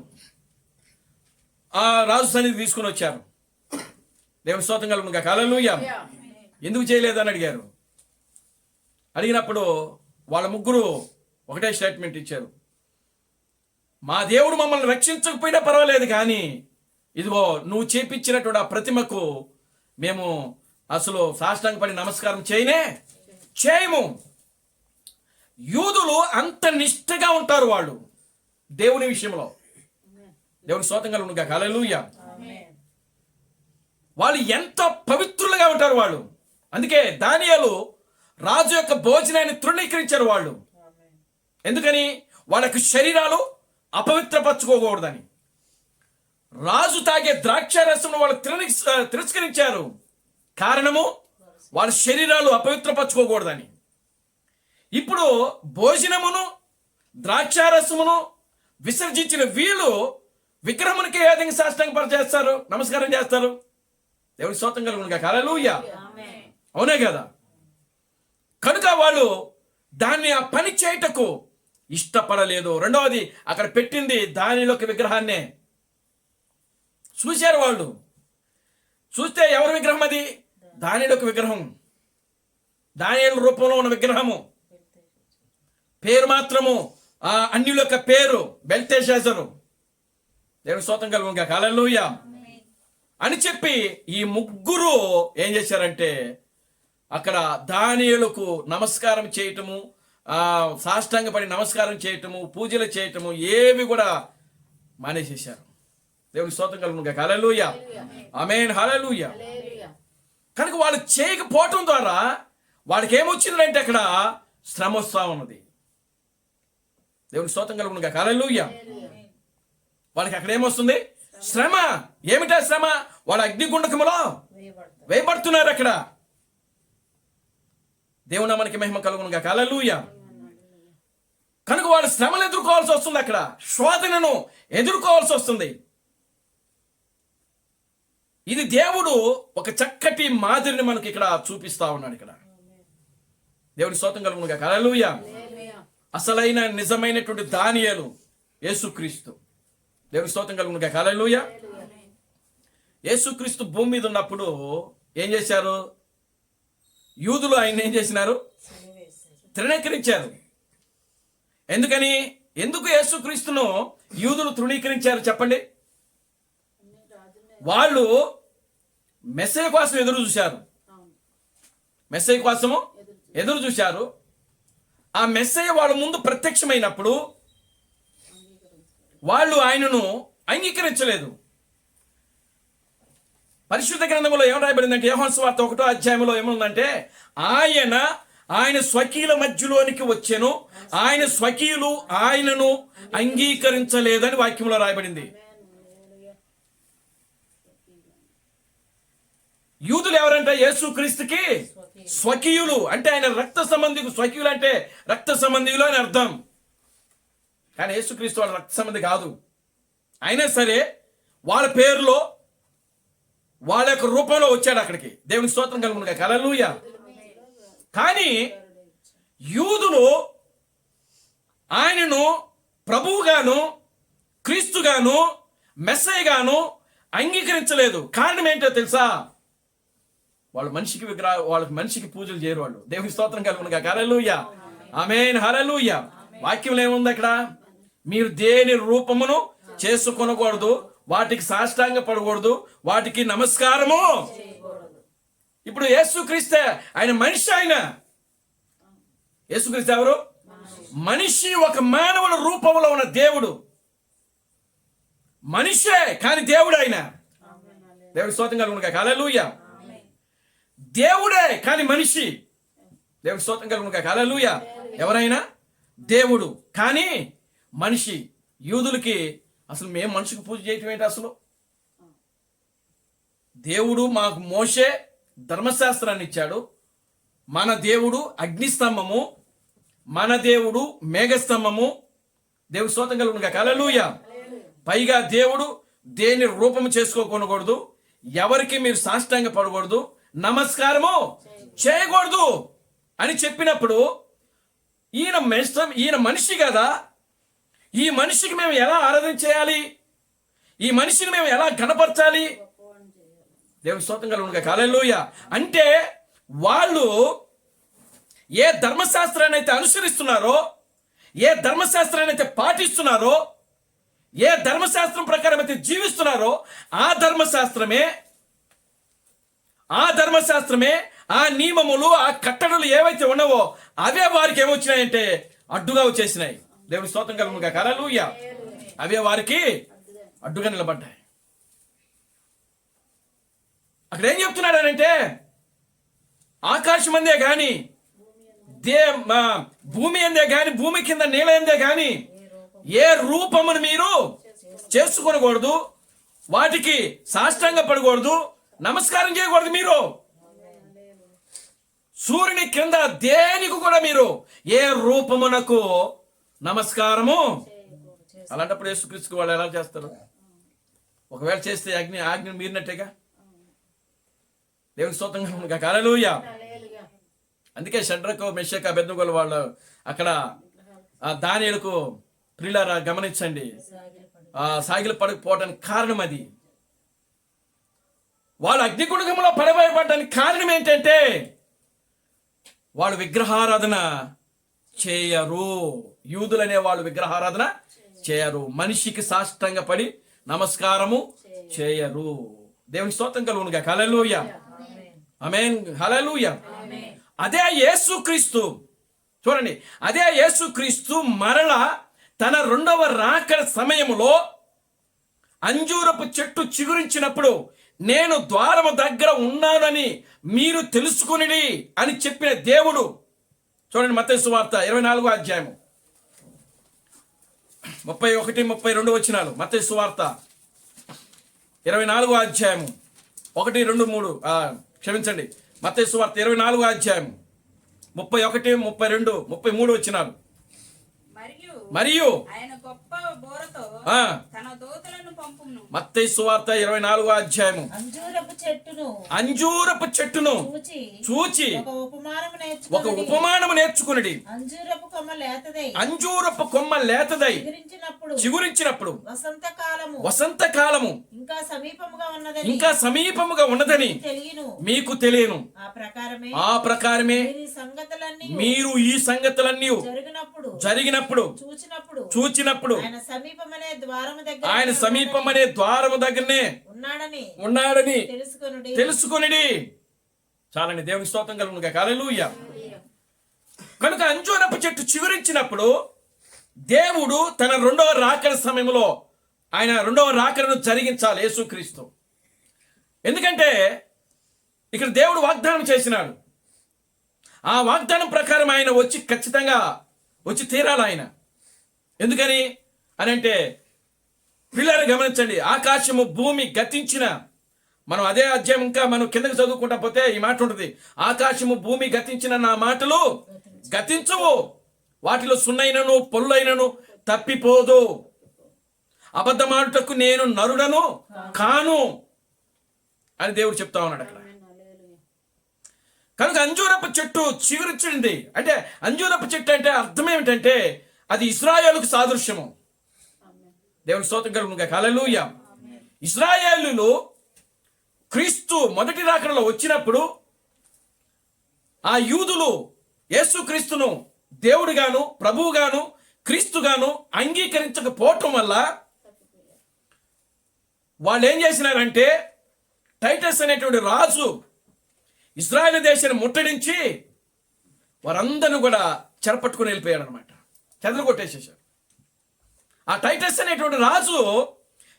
రాజు సన్నిధి తీసుకుని వచ్చారు. దేవుని స్తోత్రం కలుగునుగాక. హల్లెలూయా. ఎందుకు చేయలేదని అడిగారు. అడిగినప్పుడు వాళ్ళ ముగ్గురు ఒకటే స్టేట్మెంట్ ఇచ్చారు. మా దేవుడు మమ్మల్ని రక్షించకపోయినా పర్వాలేదు, కానీ ఇదిగో నువ్వు చేపించినటువంటి ఆ ప్రతిమకు మేము అసలు సాష్టాంగపడి నమస్కారం చేయము. యూదులు అంత నిష్ఠగా ఉంటారు వాళ్ళు దేవుని విషయంలో. దేవుని స్తోత్రం కలుగునుగాక. హల్లెలూయా. వాళ్ళు ఎంత పవిత్రులుగా ఉంటారు వాళ్ళు. అందుకే దానియేలు రాజు యొక్క భోజనాన్ని తృణీకరించారు వాళ్ళు. ఎందుకని? వాళ్ళకు శరీరాలు అపవిత్రపరచుకోకూడదని. రాజు తాగే ద్రాక్షారసమును వాళ్ళు తిరస్కరించారు. కారణము వాళ్ళ శరీరాలు అపవిత్రపరచుకోకూడదని. ఇప్పుడు భోజనమును ద్రాక్షారసమును విసర్జించిన వీళ్ళు విగ్రహమునికి ఏ విధంగా సాష్టాంగపడి చేస్తారు, నమస్కారం చేస్తారు? దేవుని స్తోత్రం కలుగునుగాక. హల్లెలూయా. అవునే కదా. కనుక వాళ్ళు దాన్ని ఆ పని చేయటకు ఇష్టపడలేదు. రెండవది, అక్కడ పెట్టింది దానిలోకి విగ్రహాన్నే. చూశారు వాళ్ళు. చూస్తే ఎవరి విగ్రహం అది? దానిలోకి విగ్రహం, దానియేలు రూపంలో ఉన్న విగ్రహము. పేరు మాత్రము ఆ అన్యుల యొక్క పేరు బెల్తెషాజరు. దేవుని స్తోత్రం కలుగునుగాక. హల్లెలూయా అని చెప్పి ఈ ముగ్గురు ఏం చేశారంటే అక్కడ దానియేలుకు నమస్కారం చేయటము, సాష్టాంగపడి నమస్కారం చేయటము, పూజలు చేయటము ఏవి కూడా మానేసేశారు. దేవుని స్తోత్రం కలుగునుగాక. హల్లెలూయా. ఆమేన్. హల్లెలూయా. కనుక వాళ్ళు చేయకపోవటం ద్వారా వాళ్ళకి ఏమొచ్చిందంటే అక్కడ శ్రమ వస్తా ఉన్నది. దేవుని స్తోత్రం కలుగునుగాక. హల్లెలూయా. వాళ్ళకి అక్కడ ఏమొస్తుంది? శ్రమ. ఏమిటా శ్రమ? వాళ్ళ అగ్నిగుండకములో వేయబడుతున్నారు. అక్కడ దేవుని నామానికి మహిమ కలుగునుగాక. హల్లెలూయా. కనుక వాళ్ళు శ్రమను ఎదుర్కోవాల్సి వస్తుంది. అక్కడ శోధనను ఎదుర్కోవాల్సి వస్తుంది. ఇది దేవుడు ఒక చక్కటి మాదిరిని మనకి ఇక్కడ చూపిస్తా ఉన్నాడు. ఇక్కడ దేవుని స్తోత్రం కలుగునుగాక. హల్లెలూయా. అసలైన నిజమైనటువంటి దానియేలు యేసుక్రీస్తు. దేవుని స్తోత్రం కలుగునుగాక. హల్లెలూయా. యేసుక్రీస్తు భూమి మీద ఉన్నప్పుడు ఏం చేశారు? యూదులు ఆయన ఏం చేసినారు? తృణీకరించారు. ఎందుకని? ఎందుకు యేసుక్రీస్తును యూదులు తృణీకరించారు చెప్పండి? వాళ్ళు మెస్సయ్య కోసం ఎదురు చూశారు. మెస్సయ్య కోసము ఎదురు చూశారు. ఆ మెస్సయ్య వాళ్ళ ముందు ప్రత్యక్షమైనప్పుడు వాళ్ళు ఆయనను అంగీకరించలేదు. పరిశుద్ధ గ్రంథంలో ఏం రాయబడిందంటే యోహాను సువార్త 1వ అధ్యాయంలో ఏముందంటే ఆయన స్వకీయుల మధ్యలోనికి వచ్చెను, ఆయన స్వకీయులు ఆయనను అంగీకరించలేదని వాక్యంలో రాయబడింది. యూదులు ఎవరంటే యేసుక్రీస్తుకి స్వకీయులు, అంటే ఆయన రక్త సంబంధికులు. స్వకీయులు అంటే రక్త సంబంధికులు అని అర్థం. కానీ యేసుక్రీస్తు వాళ్ళ రక్త సంబంధి కాదు. అయినా సరే వాళ్ళ పేరులో వాళ్ళ యొక్క రూపంలో వచ్చాడు అక్కడికి. దేవునికి స్తోత్రం కలుగునుగాక. హల్లెలూయా. కానీ యూదులు ఆయనను ప్రభువుగాను క్రీస్తుగాను మెస్సయ్యగాను అంగీకరించలేదు. కారణం ఏంటో తెలుసా? వాళ్ళు వాళ్ళకి మనిషికి పూజలు చేయరు వాళ్ళు. దేవునికి స్తోత్రం కలుగునుగాక. హల్లెలూయా. ఆమేన్. హల్లెలూయా. వాక్యంలో ఏముంది అక్కడ? మీరు దేని రూపమును చేసుకొనకూడదు, వాటికి సాష్టాంగ పడకూడదు, వాటికి నమస్కారము. ఇప్పుడు యేసుక్రీస్తే ఆయన మనిషి. ఆయన యేసుక్రీస్తు ఎవరు? మనిషి. ఒక మానవుల రూపంలో ఉన్న దేవుడు మనిషే, కానీ దేవుడు ఆయన. దేవుడి స్తోత్రం కలుగునుగాక. హల్లెలూయా. దేవుడే కానీ మనిషి. దేవుడి స్తోత్రం కలుగునుగాక. హల్లెలూయా. ఎవరైనా దేవుడు కానీ మనిషి. యూదులకి అసలు మేము మనిషికి పూజ చేయటం ఏంటి? అసలు దేవుడు మాకు మోషే ధర్మశాస్త్రాన్ని ఇచ్చాడు. మన దేవుడు అగ్నిస్తంభము, మన దేవుడు మేఘస్తంభము. దేవుడి స్తోత్రం కలుగునుగాక. హల్లెలూయా. పైగా దేవుడు దేని రూపము చేసుకోకూడదు, ఎవరికి మీరు సాష్టాంగ పడకూడదు, నమస్కారము చేయకూడదు అని చెప్పినప్పుడు ఈయన మనిషి కదా, ఈ మనిషికి మేము ఎలా ఆరాధన చేయాలి, ఈ మనిషిని మేము ఎలా గణపరచాలి? దేవుని స్తోత్రం కలుగునుగాక. హల్లెలూయా. అంటే వాళ్ళు ఏ ధర్మశాస్త్రాన్ని అయితే అనుసరిస్తున్నారో, ఏ ధర్మశాస్త్రాన్ని అయితే పాటిస్తున్నారో, ఏ ధర్మశాస్త్రం ప్రకారం అయితే జీవిస్తున్నారో ఆ ధర్మశాస్త్రమే ఆ నియమములు, ఆ కట్టడలు ఏవైతే ఉన్నావో అవే వారికి ఏమొచ్చినాయంటే అడ్డుగా వచ్చేసినాయి. దేవుని స్తోత్రం కలుగునుగాక. హల్లెలూయా. అవే వారికి అడ్డుగా నిలబడ్డాయి. అక్కడ ఏం చెప్తున్నాడనంటే ఆకాశం అందే గాని భూమి అందే గాని భూమి కింద నీళ్ళ అందే గాని ఏ రూపమును మీరు చేసుకొనకూడదు, వాటికి సాష్టాంగ పడకూడదు, నమస్కారం చేయకూడదు. మీరు సూర్యుని క్రింద దేనికి కూడా మీరు ఏ రూపమునకు నమస్కారము. అలాంటప్పుడు యేసుక్రీస్తుకు వాళ్ళు ఎలా చేస్తారు? ఒకవేళ చేస్తే ఆజ్ఞ మీరినట్టేగా. దేవుని స్తోత్రంగా హల్లెలూయా. అందుకే షడ్రకు మెషకు అబేద్నెగోలు వాళ్ళు అక్కడ దానియేలుకు ప్రియులారా గమనించండి, సాగిల పడకపోవడానికి కారణం అది. వాళ్ళు అగ్నిగుండంలో పడవేయబడడానికి కారణం ఏంటంటే వాళ్ళు విగ్రహారాధన చేయరు. యూదులనే వాళ్ళు విగ్రహారాధన చేయరు. మనిషికి సాష్టాంగ పడి నమస్కారము చేయరు. దేవుని స్తోత్రం కలుగునుగా. హల్లెలూయా. ఆమేన్. హల్లెలూయా. అదే యేసుక్రీస్తు చూడండి, అదే యేసుక్రీస్తు మరలా తన రెండవ రాకడ సమయములో అంజూరపు చెట్టు చిగురించినప్పుడు నేను ద్వారము దగ్గర ఉన్నానని మీరు తెలుసుకునిడి అని చెప్పిన దేవుడు. చూడండి మత్తయి సువార్త 24వ అధ్యాయము 31, 32 వచనాలు. మత్తయి సువార్త 24వ అధ్యాయము 1, 2, 3 క్షమించండి, మత్తయి సువార్త 24వ అధ్యాయము 31, 32, 33 వచనాలు. మరియు ఆయన గొప్ప బోరతో తన దూతలను పంపును. మత్తయి సువార్త 24వ అధ్యాయము అంజూరపు చెట్టును చూచి ఒక ఉపమానము నేర్చుకునడి. అంజూరపు కొమ్మ లేతదై చిగురించినప్పుడు వసంతకాలము ఇంకా సమీపముగా ఉన్నదని మీకు తెలియను. ఆ ప్రకారమే మీరు ఈ సంగతులన్నీ జరిగినప్పుడు చూచినప్పుడు ఆయన సమీపమనే ద్వారము దగ్గరనే ఉన్నాడని తెలుసుకొనిడి. చాలండి. దేవుని స్తోత్రం కలుగునుగా. హల్లెలూయా. కనుక అంజూరపు చెట్టు చిగురించినప్పుడు దేవుడు తన రెండవ రాకడ సమయంలో ఆయన రెండవ రాకడను జరిగించాలి యేసుక్రీస్తు. ఎందుకంటే ఇక్కడ దేవుడు వాగ్దానం చేసినాడు. ఆ వాగ్దానం ప్రకారం ఆయన వచ్చి ఖచ్చితంగా వచ్చి తీరాలి ఆయన. ఎందుకని అని అంటే పిల్లలు గమనించండి, ఆకాశము భూమి గతించిన, మనం అదే అధ్యాయం ఇంకా మనం కిందకి చదువుకుంటా పోతే ఈ మాట ఉంటుంది, ఆకాశము భూమి గతించిన నా మాటలు గతించవు, వాటిలో సున్నైనను పొల్లైనను తప్పిపోదు, అబద్ధమాడుటకు నేను నరుడను కాను అని దేవుడు చెప్తా ఉన్నాడు అక్కడ. కనుక అంజూరపు చెట్టు చిగురించింది అంటే, అంజూరపు చెట్టు అంటే అర్థం ఏమిటంటే అది ఇశ్రాయేలుకు సాదృశ్యము. దేవుని స్తోత్రం కలుగునుగా. హల్లెలూయా. ఇశ్రాయేలులు క్రీస్తు మొదటి రాకడలో వచ్చినప్పుడు ఆ యూదులు యేసుక్రీస్తును దేవుడిగాను ప్రభువుగాను క్రీస్తుగాను అంగీకరించకపోవటం వల్ల వాళ్ళు ఏం చేసినారంటే టైటస్ అనేటువంటి రాజు ఇశ్రాయేలు దేశాన్ని ముట్టడించి వారందరూ కూడా చెరపట్టుకుని వెళ్ళిపోయాడు అనమాట, చెదలు కొట్టేసేసాడు. ఆ టైటస్ అనేటువంటి రాజు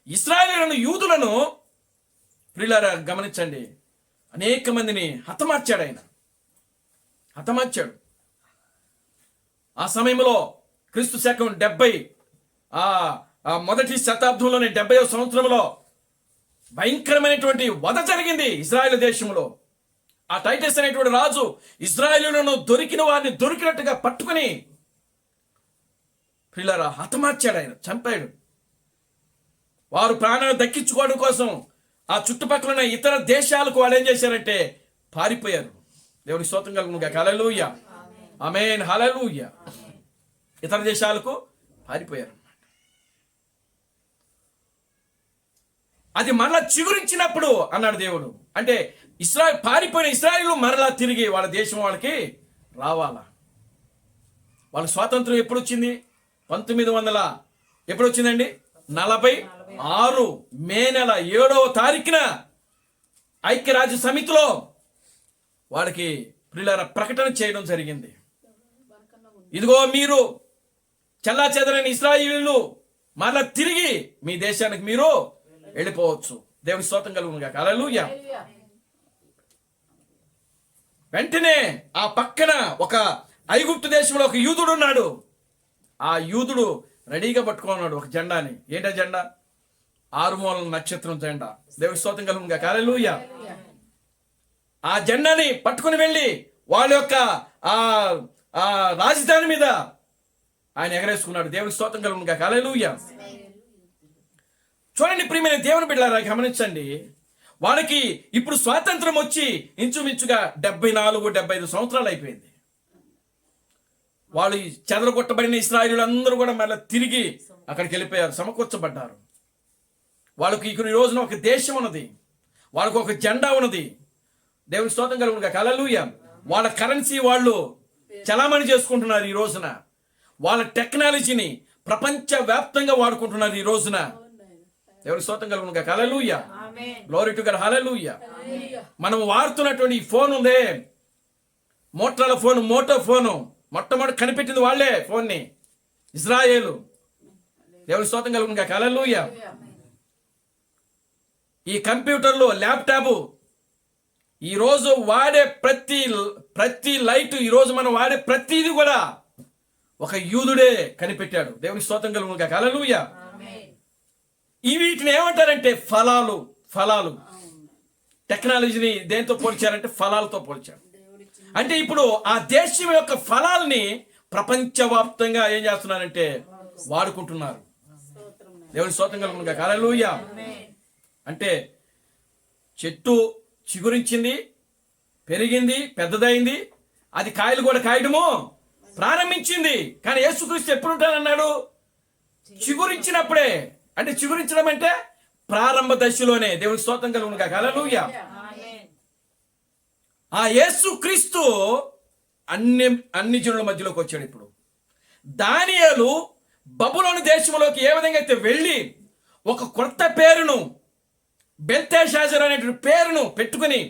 ఇశ్రాయేలు యూదులను ప్రియులారా గమనించండి, అనేక మందిని హతమార్చాడు. ఆయన హతమార్చాడు. ఆ సమయంలో క్రీస్తు శకం 70 మొదటి శతాబ్దంలోని 70వ సంవత్సరంలో భయంకరమైనటువంటి వధ జరిగింది ఇశ్రాయేలు దేశంలో. ఆ టైటస్ అనేటువంటి రాజు ఇశ్రాయేలులను దొరికిన వారిని దొరికినట్టుగా పట్టుకుని ప్రియులారా హతమార్చాడు, ఆయన చంపాడు. వారు ప్రాణాలు దక్కించుకోవడం కోసం ఆ చుట్టుపక్కల ఉన్న ఇతర దేశాలకు వాళ్ళు ఏం చేశారంటే పారిపోయారు. దేవుని స్తోత్రం కలుగునుగా. హల్లెలూయా. ఆమేన్. హల్లెలూయా. ఇతర దేశాలకు పారిపోయారు. అది మరలా చిగురించినప్పుడు అన్నాడు దేవుడు, అంటే పారిపోయిన ఇశ్రాయేలు మరలా తిరిగి వాళ్ళ దేశం వాళ్ళకి రావాలా. వాళ్ళ స్వాతంత్రం ఎప్పుడు వచ్చింది? 1900 ఎప్పుడు వచ్చిందండి? 46 మే నెల 7వ తారీఖున ఐక్యరాజ్య సమితిలో వాళ్ళకి ప్రియులారా ప్రకటన చేయడం జరిగింది. ఇదిగో మీరు చెల్లాచెదరని ఇశ్రాయేలీయులు మరలా తిరిగి మీ దేశానికి మీరు వెళ్ళిపోవచ్చు. దేవుని స్తోత్రం కలుగునుగా. హల్లెలూయా. వెంటనే ఆ పక్కన ఒక ఐగుప్తు దేశంలో ఒక యూదుడు ఉన్నాడు. ఆ యూదుడు రెడీగా పట్టుకున్నాడు ఒక జెండాని. ఏంటా జెండా? 6 మూలల నక్షత్రం జెండా. దేవుని స్తోత్రం కలుగునుగా. హల్లెలూయా. ఆ జెండాని పట్టుకుని వెళ్ళి వాళ్ళ యొక్క ఆ ఆ రాజధాని మీద ఆయన ఎగరేసుకున్నాడు. దేవునికి స్తోత్రం కలుగును గాక. హల్లెలూయా. చూడండి ప్రియమైన దేవుని బిడ్డలారా, గమనించండి. వాళ్ళకి ఇప్పుడు స్వాతంత్రం వచ్చి ఇంచుమించుగా 74-75 సంవత్సరాలు అయిపోయింది. వాళ్ళు చెదరగొట్టబడిన ఇశ్రాయేలీయులందరూ కూడా మళ్ళీ తిరిగి అక్కడికి వెళ్ళిపోయారు, సమకూర్చబడ్డారు. వాళ్ళకి ఈ రోజున ఒక దేశం ఉన్నది, వాళ్ళకు ఒక జెండా ఉన్నది. దేవుని స్తోత్రం కలుగును గాక. హల్లెలూయా. వాళ్ళ కరెన్సీ వాళ్ళు చలామణి చేసుకుంటున్నారు ఈ రోజున. వాళ్ళ టెక్నాలజీని ప్రపంచ వ్యాప్తంగా వాడుకుంటున్నారు ఈ రోజున. దేవుని స్తోత్రం కలుగును గాక. Hallelujah. Glory to God. Hallelujah. మనం వాడుతున్నటువంటి ఈ ఫోన్ ఉందే, మోటోల ఫోన్, మోటో ఫోను మొట్టమొదటి కనిపెట్టింది వాళ్ళే, ఫోన్ని, ఇజ్రాయేలు. దేవుని స్తోత్రం కలుగును గాక. హల్లెలూయా. ఈ కంప్యూటర్లు, ల్యాప్టాప్, ఈరోజు వాడే ప్రతి లైట్, ఈరోజు మనం వాడే ప్రతిది కూడా ఒక యూదుడే కనిపెట్టాడు. దేవుని స్తోత్రం కలుగును గాక. హల్లెలూయా. ఈ వీటిని ఏమంటారంటే ఫలాలు. టెక్నాలజీని దేంతో పోల్చారంటే ఫలాలతో పోల్చారు. అంటే ఇప్పుడు ఆ దేశం యొక్క ఫలాల్ని ప్రపంచవ్యాప్తంగా ఏం చేస్తున్నారంటే వాడుకుంటున్నారు. దేవుని స్తోత్రం కలుగును గాక. హల్లెలూయా. అంటే చెట్టు చిగురించింది, పెరిగింది, పెద్దదైంది, అది కాయలు కూడా కాయడము ప్రారంభించింది. కానీ యేసుక్రీస్తు ఎప్పుడు ఉంటానన్నాడు? చిగురించినప్పుడే. అంటే చిగురించడం అంటే ప్రారంభ దశలోనే. దేవుని స్తోత్రం కలుగును గాక. హల్లెలూయా. ఆ యేసుక్రీస్తు అన్ని జనుల మధ్యలోకి వచ్చాడు. ఇప్పుడు దానియేలు బబులోను దేశంలోకి ఏ విధంగా అయితే వెళ్ళి ఒక కొత్త పేరును, బెల్తెషాజర్ అనేటువంటి పేరును పెట్టుకుని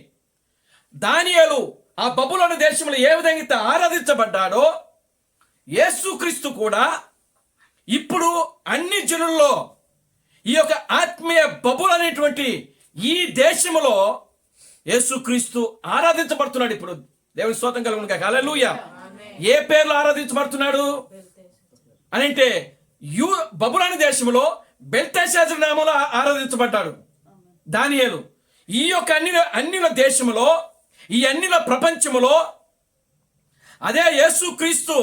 దానియేలు ఆ బబులోను దేశంలో ఏ విధంగా అయితే ఆరాధించబడ్డాడో, యేసుక్రీస్తు కూడా ఇప్పుడు అన్ని జనుల్లో ఈ యొక్క ఆత్మీయ బబుల్ అనేటువంటి ఈ దేశంలో యేసుక్రీస్తు ఆరాధించబడుతున్నాడు. ఇప్పుడు దేవుని స్తోత్రం కలుగును గాక. హల్లెలూయా. ఏ పేర్లు ఆరాధించబడుతున్నాడు అని అంటే, బబులోను దేశంలో బెల్తెషాజర్ నామంలో ఆరాధించబడ్డాడు దానియేలు. ఈ యొక్క అన్నిల దేశంలో, ఈ అన్నిల ప్రపంచములో అదే యేసుక్రీస్తు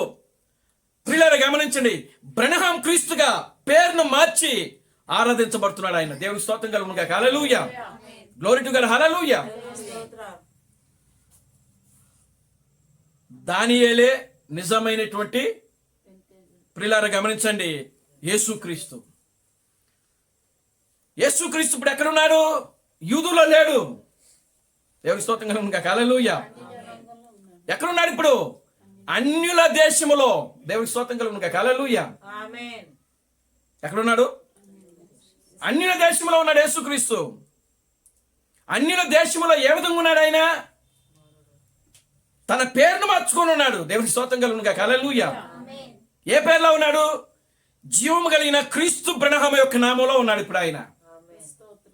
ప్రియులారా గమనించండి, బ్రనహాం క్రీస్తుగా పేరును మార్చి ఆరాధించబడుతున్నాడు ఆయన. దేవుని స్తోత్రం కలుగును గాక. Hallelujah. Glory to God. Hallelujah. దానియేలే నిజమైనటువంటి ప్రియులారా గమనించండి యేసుక్రీస్తు. యేసుక్రీస్తు ఇప్పుడు ఎక్కడున్నాడు? యూదులో లేడు. దేవుని స్తోత్రం కలుగును గాక. హల్లెలూయా. ఎక్కడున్నాడు ఇప్పుడు? అన్యుల దేశములో. దేవుని స్తోత్రం కలుగును గాక. హల్లెలూయా. ఎక్కడున్నాడు? అన్యుల దేశంలో ఉన్నాడు యేసుక్రీస్తు. అన్యుల దేశంలో ఏ విధంగా ఉన్నాడు ఆయన? తన పేరును మార్చుకొని ఉన్నాడు. దేవుని స్తోత్రం కలుగును గాక. హల్లెలూయా. ఏ పేరులో ఉన్నాడు? జీవము కలిగిన క్రీస్తు బ్రనహాము యొక్క నామంలో ఉన్నాడు ఇప్పుడు ఆయన.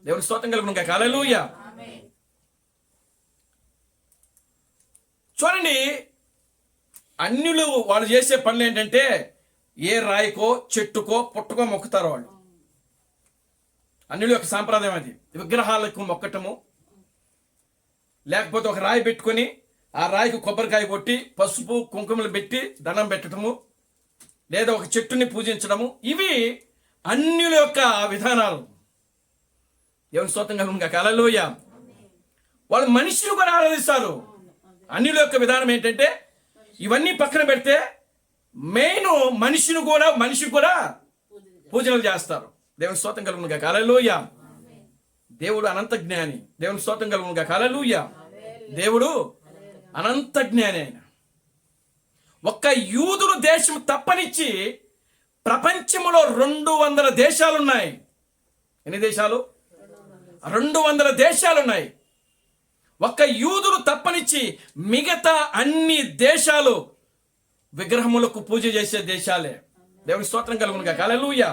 దేవుని స్తోత్రం కలుగును గాక. హల్లెలూయా. చూడండి, అన్యులు వాళ్ళు చేసే పనులు ఏంటంటే ఏ రాయికో, చెట్టుకో, పుట్టకో మొక్కుతారు వాళ్ళు. అన్యుల యొక్క సాంప్రదాయం అది. విగ్రహాలకు మొక్కటము, లేకపోతే ఒక రాయి పెట్టుకొని ఆ రాయికి కొబ్బరికాయ కొట్టి పసుపు కుంకుమలు పెట్టి దండం పెట్టడము, లేదా ఒక చెట్టుని పూజించడము, ఇవి అన్యుల యొక్క విధానాలు. దేవుని స్తోత్రం కలుగును గాక. హల్లెలూయా. వాళ్ళు మనిషిని కూడా ఆరాధిస్తారు. అన్యుల యొక్క విధానం ఏంటంటే ఇవన్నీ పక్కన పెడితే మెయిన్ మనిషికి కూడా పూజలు చేస్తారు. దేవుని స్తోత్రం కలుగును గాక. హల్లెలూయా. దేవుడు అనంత జ్ఞాని. దేవుని స్తోత్రం కలుగును గాక. హల్లెలూయా. దేవుడు అనంత జ్ఞాని. ఆయన ఒక్క యూదుల దేశం తప్పనిచ్చి ప్రపంచంలో 200 దేశాలున్నాయి. ఎన్ని దేశాలు? 200 దేశాలున్నాయి. ఒక్క యూదులు తప్పనిచ్చి మిగతా అన్ని దేశాలు విగ్రహములకు పూజ చేసే దేశాలే. దేవుని స్తోత్రం కలుగును గాక. హల్లెలూయా.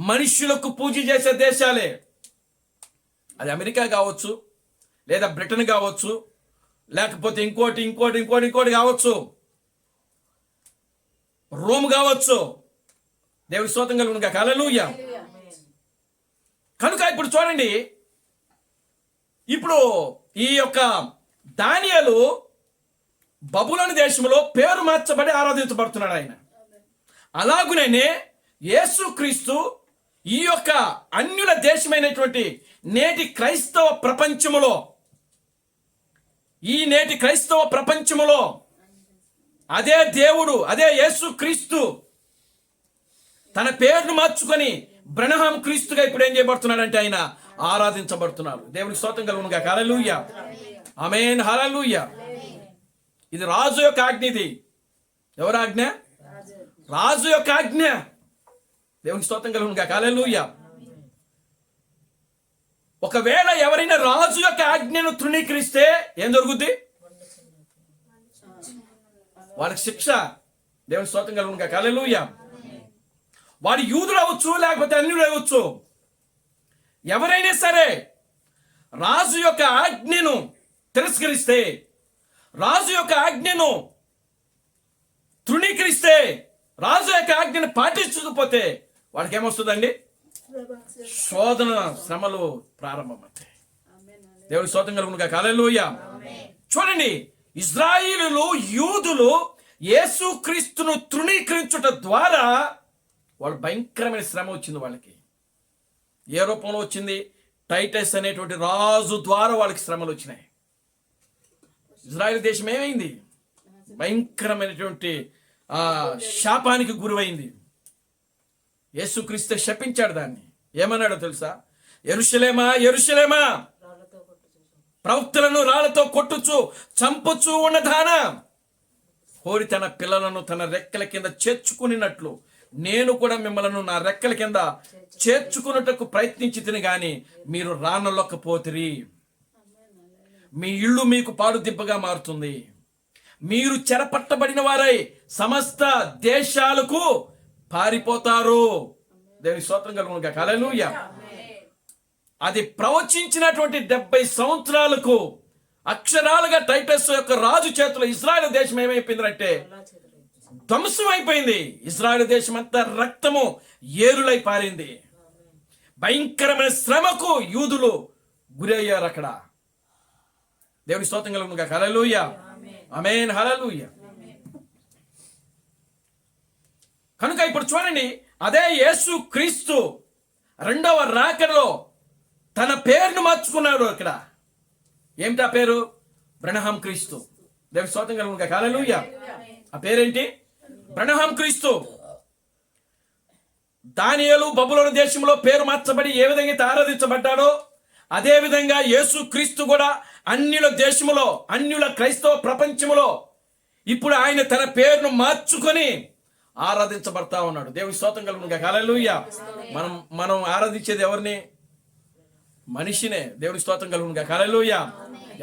మనుషులకు పూజ చేసే దేశాలే. అది అమెరికా కావచ్చు, లేదా బ్రిటన్ కావచ్చు, లేకపోతే ఇంకోటి కావచ్చు, రోమ్ కావచ్చు. దేవుని స్తోత్రం కలుగును గాక. హల్లెలూయా. కనుక ఇప్పుడు చూడండి, ఇప్పుడు ఈ యొక్క దానియేలు బబులోను దేశంలో పేరు మార్చబడి ఆరాధించబడుతున్నాడు ఆయన. అలాగునే యేసుక్రీస్తు ఈ యొక్క అన్యుల దేశమైనటువంటి నేటి క్రైస్తవ ప్రపంచములో, అదే దేవుడు, అదే యేసుక్రీస్తు తన పేరును మార్చుకొని బ్రనహాం క్రీస్తుగా ఇప్పుడు ఏం చేయబడుతున్నాడంటే ఆయన ఆరాధించబడుతున్నారు. దేవునికి స్తోత్రం కలుగును గాక. హల్లెలూయా, ఆమేన్, హల్లెలూయా. ఇది రాజు యొక్క ఆజ్ఞ. ఇది ఎవరి ఆజ్ఞ? రాజు యొక్క ఆజ్ఞ. దేవునికి స్తోత్రం కలుగును గాక. హల్లెలూయా. ఒకవేళ ఎవరైనా రాజు యొక్క ఆజ్ఞను తృణీకరిస్తే ఏం జరుగుద్ది? వాడికి శిక్ష. దేవునికి స్తోత్రం కలుగును గాక. హల్లెలూయా. వాడు యూదుడు అవ్వచ్చు, లేకపోతే అన్యుడు అవ్వచ్చు. ఎవరైనా సరే రాజు యొక్క ఆజ్ఞను తిరస్కరిస్తే, రాజు యొక్క ఆజ్ఞను తృణీకరిస్తే, రాజు యొక్క ఆజ్ఞను పాటించకపోతే వాడికి ఏమొస్తుందండి? శోధన, శ్రమలు ప్రారంభమవుతాయి. దేవుడి స్తోత్రం కలుగును గాక. హల్లెలూయా. చూడండి, ఇశ్రాయేలులు, యూదులు యేసుక్రీస్తును తృణీకరించుట ద్వారా వాళ్ళు భయంకరమైన శ్రమ వచ్చింది. వాళ్ళకి ఏ రూపంలో వచ్చింది? టైటస్ అనేటువంటి రాజు ద్వారా వాళ్ళకి శ్రమలు వచ్చినాయి. ఇజ్రాయెల్ దేశం ఏమైంది? భయంకరమైనటువంటి శాపానికి గురైంది. యేసుక్రీస్తు శపించాడు దాన్ని. ఏమన్నాడో తెలుసా? యెరూషలేమా, యెరూషలేమా, ప్రవక్తలను రాళ్లతో కొట్టుచు చంపుచు ఉన్నదానా, కోరి తన పిల్లలను తన రెక్కల కింద చేర్చుకున్నట్లు నేను కూడా మిమ్మల్ని నా రెక్కల కింద చేర్చుకున్నట్టుకు ప్రయత్నించి తిని గాని మీరు రానొల్లకపోతిరి. మీ ఇల్లు మీకు పాడు దిబ్బగా మారుతుంది. మీరు చెరపట్టబడిన వారై సమస్త దేశాలకు పారిపోతారు. దేవుని స్తోత్రం కలుగును గాక. హల్లెలూయా. అది ప్రవచించినటువంటి 70 సంవత్సరాలకు అక్షరాలుగా టైటస్ యొక్క రాజు చేతిలో ఇశ్రాయేలు దేశం ఏమైపోయిందంటే ధ్వంసం అయిపోయింది. ఇశ్రాయేలు దేశం అంతా రక్తము ఏరులై పారింది. భయంకరమైన శ్రమకు యూదులు గురయ్యారు అక్కడ. దేవుని స్తోత్రం కలుగును గాక. హల్లెలూయా, ఆమేన్, హల్లెలూయా. కనుక ఇప్పుడు చూడండి, అదే యేసు క్రీస్తు రెండవ రాకడలో తన పేరును మార్చుకున్నాడు. అక్కడ ఏమిటా పేరు? బ్రనహాం క్రీస్తు. దేవుని స్తోత్రం కలుగును గాక. హల్లెలూయా. ఆ పేరేంటి? బ్రనహాం క్రీస్తు. దానియేలు బబులోను దేశంలో పేరు మార్చబడి ఏ విధంగా అయితే ఆరాధించబడ్డాడో అదే విధంగా యేసు క్రీస్తు కూడా అన్యుల దేశములో, అన్యుల క్రైస్తవ ప్రపంచములో ఇప్పుడు ఆయన తన పేరును మార్చుకొని ఆరాధించబడతా ఉన్నాడు. దేవుని స్తోత్రం కలుగును గాక. హల్లెలూయా. మనం ఆరాధించేది ఎవరిని? మనిషినే. దేవుని స్తోత్రం కలుగును గాక. హల్లెలూయా.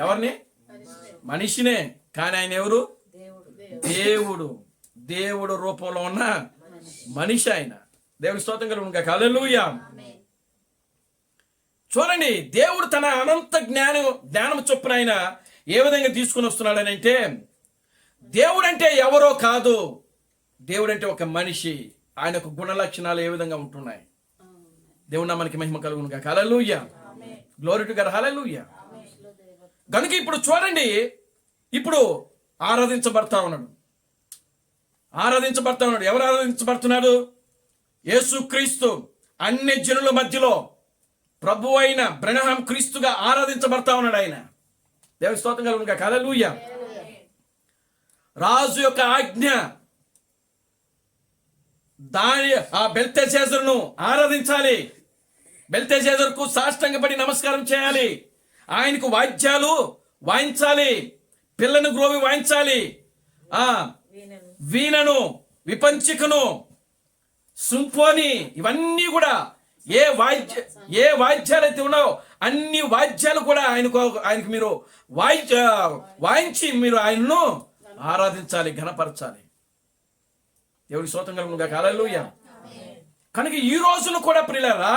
ఎవరిని? మనిషినే. కానీ ఆయన ఎవరు? దేవుడు. దేవుడు రూపంలో ఉన్న మనిషి ఆయన. దేవుని స్తోత్రం కలుగును గాక. హల్లెలూయా. చూడండి, దేవుడు తన అనంత జ్ఞానం చొప్పున ఆయన ఏ విధంగా తీసుకుని వస్తున్నాడని అంటే, దేవుడు అంటే ఎవరో కాదు, దేవుడు అంటే ఒక మనిషి. ఆయన ఒక గుణ లక్షణాలు ఏ విధంగా ఉంటున్నాయి. దేవుడు నామానికి మహిమ కలుగును గాక. Hallelujah. Glory to God. Hallelujah. కనుక ఇప్పుడు చూడండి, ఇప్పుడు ఆరాధించబడతా ఉన్నాడు. ఎవరు ఆరాధించబడుతున్నాడు? యేసుక్రీస్తు అన్ని జనుల మధ్యలో ప్రభు అయిన బ్రనహాం క్రీస్తుగా ఆరాధించబడతా ఉన్నాడు ఆయన. దేవుని స్తోత్రం కలుగును గాక. హల్లెలూయా. రాజు యొక్క ఆజ్ఞ, ఆ బెల్తెషాజరును ఆరాధించాలి. బెల్తెషాజరుకు సాష్టాంగపడి నమస్కారం చేయాలి. ఆయనకు వాద్యాలు వాయించాలి, పిల్లను గ్రోవి వాయించాలి, వీణను, విపంచికను, సింఫోనీ, ఇవన్నీ కూడా ఏ వాయిద్యాలు అయితే ఉన్నాయో అన్ని వాయిద్యాలు కూడా ఆయనకు మీరు వాయించి మీరు ఆయన్ను ఆరాధించాలి, ఘనపరచాలి. దేవుడి స్తోత్రం కలుగును గాక. హల్లెలూయా. కనుక ఈ రోజును కూడా ప్రియులారా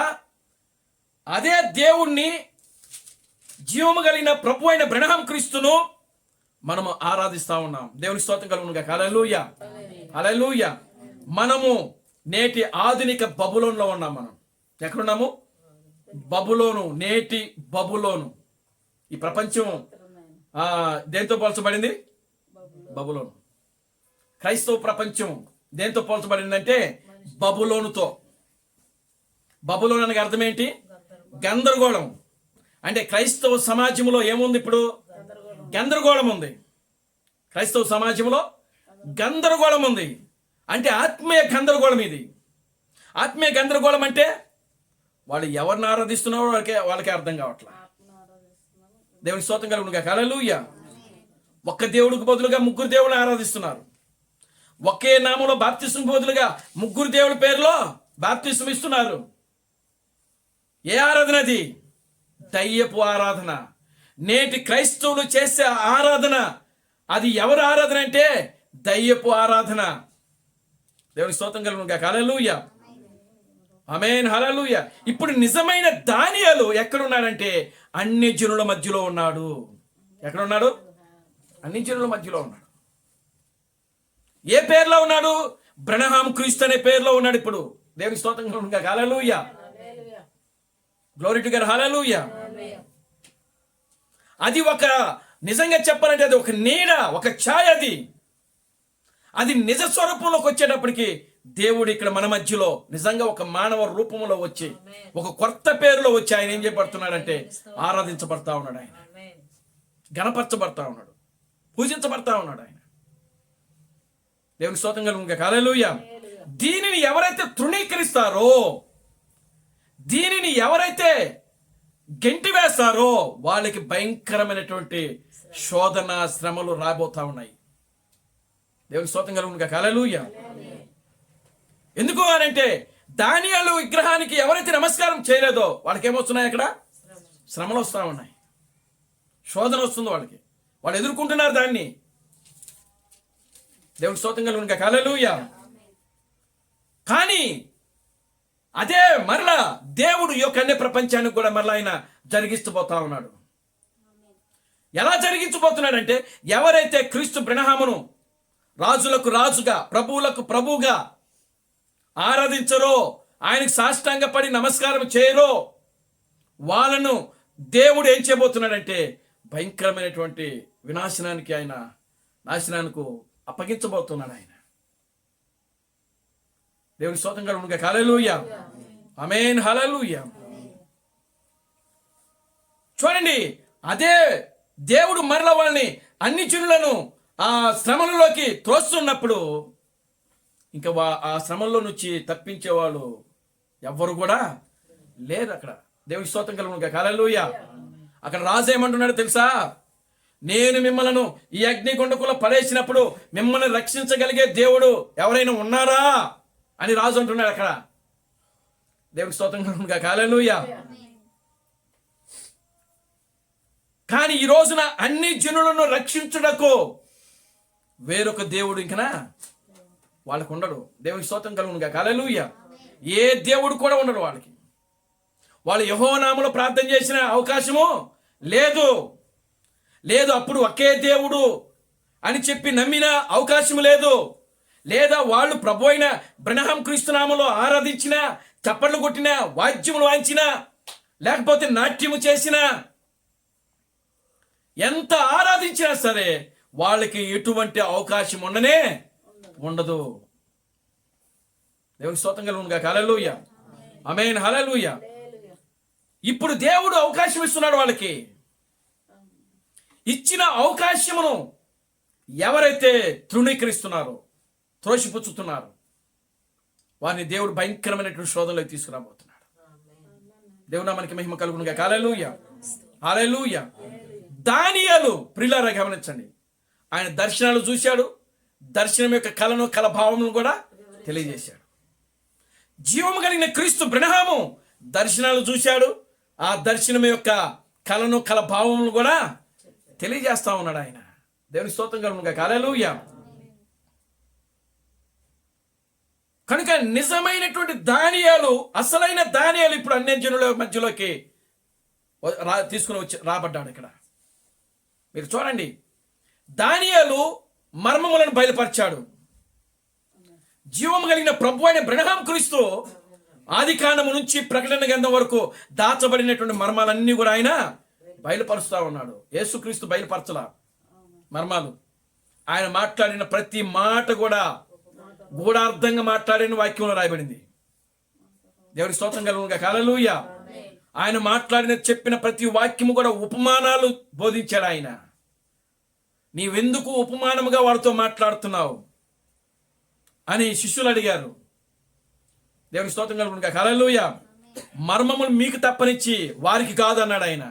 అదే దేవుణ్ణి, జీవము కలిగిన ప్రభు అయిన బ్రనహాం క్రీస్తును మనము ఆరాధిస్తా ఉన్నాం. దేవుని స్తోత్రం కలుగును గాక. హల్లెలూయా, హల్లెలూయా. మనము నేటి ఆధునిక బబులోనులో ఉన్నాం. మనం ఎక్కడున్నాము? బబులోను. నేటి బబులోను. ఈ ప్రపంచం దేంతో పోల్చబడింది? బబులోను. క్రైస్తవ ప్రపంచం దేంతో పోల్చబడిందంటే బబులోనుతో. బబులోను అనగా అర్థం ఏంటి? గందరగోళం. అంటే క్రైస్తవ సమాజంలో ఏముంది ఇప్పుడు? గందరగోళం ఉంది. క్రైస్తవ సమాజంలో గందరగోళం ఉంది. అంటే ఆత్మీయ గందరగోళం ఇది. ఆత్మీయ గందరగోళం అంటే వాళ్ళు ఎవరిని ఆరాధిస్తున్నారో వాళ్ళకే అర్థం కావట్లేదు. దేవునికి స్తోత్రం కలుగునుగా. హల్లెలూయా. ఒక్క దేవుడికి బదులుగా ముగ్గురు దేవుళ్ళు ఆరాధిస్తున్నారు. ఒకే నామంలో బాప్తిస్మం బదులుగా ముగ్గురు దేవుడి పేరులో బాప్తిస్మం ఇస్తున్నారు. ఏ ఆరాధన అది? దయ్యపు ఆరాధన. నేటి క్రైస్తవులు చేసే ఆరాధన అది ఎవరు ఆరాధన అంటే దయ్యపు ఆరాధన. దేవునికి స్తోత్రం కలుగునుగా. హల్లెలూయా. ఆమేన్. హల్లెలూయా. ఇప్పుడు నిజమైన దానియేలు ఎక్కడున్నాడంటే అన్ని జనుల మధ్యలో ఉన్నాడు. ఎక్కడ ఉన్నాడు? అన్ని జనుల మధ్యలో ఉన్నాడు. ఏ పేరులో ఉన్నాడు? బ్రనహాం క్రీస్తు అనే పేరులో ఉన్నాడు. ఇప్పుడు దేవునికి స్తోత్రం కలుగునుగా. Hallelujah. Glory to God. Hallelujah. అది ఒక నిజంగా చెప్పాలంటే అది ఒక నీడ, ఒక ఛాయ. అది నిజ స్వరూపంలోకి వచ్చేటప్పటికి దేవుడు ఇక్కడ మన మధ్యలో నిజంగా ఒక మానవ రూపంలో వచ్చి ఒక కొత్త పేరులో వచ్చి ఆయన ఏం చేయబడుతున్నాడంటే ఆరాధించబడతా ఉన్నాడు. ఆయన గణపరచబడతా ఉన్నాడు, పూజించబడతా ఉన్నాడు. ఆయన దేవుని స్తోత్రం కలుగునుగా. హల్లెలూయా. దీనిని ఎవరైతే తృణీకరిస్తారో, దీనిని ఎవరైతే గెంటి వేస్తారో వాళ్ళకి భయంకరమైనటువంటి శోధన, శ్రమలు రాబోతా ఉన్నాయి. దేవుని స్తోత్రం కలుగునుగా. హల్లెలూయా. ఎందుకు అనంటే దానియేలు విగ్రహానికి ఎవరైతే నమస్కారం చేయలేదో వాళ్ళకి ఏమొస్తున్నాయి? అక్కడ శ్రమలు వస్తూ ఉన్నాయి, శోధన వస్తుంది వాళ్ళకి. వాళ్ళు ఎదుర్కొంటున్నారు దాన్ని. దేవుని స్తోత్రం కలుగునుగా. హల్లెలూయా. కానీ అదే మరలా దేవుడు ఈ యొక్క అన్ని ప్రపంచానికి కూడా మరలా ఆయన జరిగిస్తూ పోతా ఉన్నాడు. ఎలా జరిగించబోతున్నాడంటే ఎవరైతే క్రీస్తు బ్రనహామును రాజులకు రాజుగా, ప్రభువులకు ప్రభువుగా ఆరాధించరో, ఆయనకు సాష్టాంగ పడి నమస్కారం చేయరో వాళ్ళను దేవుడు ఏం చేయబోతున్నాడంటే భయంకరమైనటువంటి వినాశనానికి, ఆయన నాశనానికి అప్పగించబోతున్నాడు. ఆయన దేవుని స్తోత్రం కలుగునుగా. హల్లెలూయా. ఆమేన్. హల్లెలూయా. చూడండి, అదే దేవుడు మరల వాళ్ళని అన్ని జనులను ఆ శ్రమలలోకి త్రోస్తున్నప్పుడు ఇంకా ఆ శ్రమల్లో నుంచి తప్పించే వాళ్ళు ఎవ్వరు కూడా లేరు అక్కడ. దేవుని స్తోత్రం కలుగునుగా. హల్లెలూయా. అక్కడ రాజు ఏమంటున్నాడు తెలుసా? నేను మిమ్మల్ని ఈ అగ్నిగుండకులో పడేసినప్పుడు మిమ్మల్ని రక్షించగలిగే దేవుడు ఎవరైనా ఉన్నారా అని రాజు అంటున్నాడు అక్కడ. దేవునికి స్తోత్రం కలుగునుగా. హల్లెలూయా. కానీ ఈ రోజున అన్ని జనులను రక్షించుటకు వేరొక దేవుడు ఇంకనా వాళ్ళకు ఉండడు. దేవునికి స్తోత్రం కలుగునుగా. హల్లెలూయా. ఏ దేవుడు కూడా ఉండడు వాళ్ళకి. వాళ్ళు యెహోవా నామములో ప్రార్థన చేసిన అవకాశము లేదు. అప్పుడు ఒకే దేవుడు అని చెప్పి నమ్మిన అవకాశం లేదు. లేదా వాళ్ళు ప్రభు అయిన బ్రనహాం క్రీస్తు నామములో ఆరాధించినా, చప్పట్లు కొట్టినా, వాద్యములు వాయించినా, లేకపోతే నాట్యము చేసినా, ఎంత ఆరాధించినా సరే వాళ్ళకి ఎటువంటి అవకాశం ఉండదు. దేవుని స్తోత్రం కలుగునుగా. హల్లెలూయా. ఆమేన్. హల్లెలూయా. ఇప్పుడు దేవుడు అవకాశం ఇస్తున్నాడు వాళ్ళకి. ఇచ్చిన అవకాశమును ఎవరైతే తృణీకరిస్తున్నారో, త్రోసిపుచ్చుతున్నారు, వారిని దేవుడు భయంకరమైనటువంటి శోధనలోకి తీసుకురాబోతున్నాడు. దేవుడు మనకి మహిమ కలుగునుగా. హల్లెలూయా. హల్లెలూయా. దానియేలు ప్రియులారా గమనించండి, ఆయన దర్శనాలు చూశాడు. దర్శనం యొక్క కళను, కళభావమును కూడా తెలియజేశాడు. జీవము కలిగిన క్రీస్తు బ్రనహాము దర్శనాలు చూశాడు. ఆ దర్శనం యొక్క కళను, కళభావమును కూడా తెలియజేస్తా ఉన్నాడు ఆయన. దేవుని స్తోత్రం కలుగునుగా. హల్లెలూయా. కనుక నిజమైనటువంటి దానియేలు, అసలైన దానియేలు ఇప్పుడు అన్య జనుల మధ్యలోకి తీసుకుని వచ్చి రాబడ్డాడు. ఇక్కడ మీరు చూడండి, దానియేలు మర్మములను బయలుపరిచాడు. జీవము కలిగిన ప్రభు అయిన బ్రనహాం క్రీస్తు ఆదికాండము నుంచి ప్రకటన గ్రంథం వరకు దాచబడినటువంటి మర్మాలన్నీ కూడా ఆయన బయలుపరుస్తా ఉన్నాడు. యేసుక్రీస్తు బయలుపరచలా మర్మాలు, ఆయన మాట్లాడిన ప్రతి మాట కూడా గూఢార్థంగా మాట్లాడిన వాక్యంలో రాయబడింది. దేవుని స్తోత్రం కలుగునుగా. హల్లెలూయా. ఆయన మాట్లాడిన చెప్పిన ప్రతి వాక్యము కూడా ఉపమానాలు బోధించాడు ఆయన. నీవెందుకు ఉపమానముగా వాడితో మాట్లాడుతున్నావు అని శిష్యులు అడిగారు. దేవుని స్తోత్రం కలుగునుగా. హల్లెలూయా. మర్మములు మీకు తప్పనిచ్చి వారికి కాదు అన్నాడు ఆయన.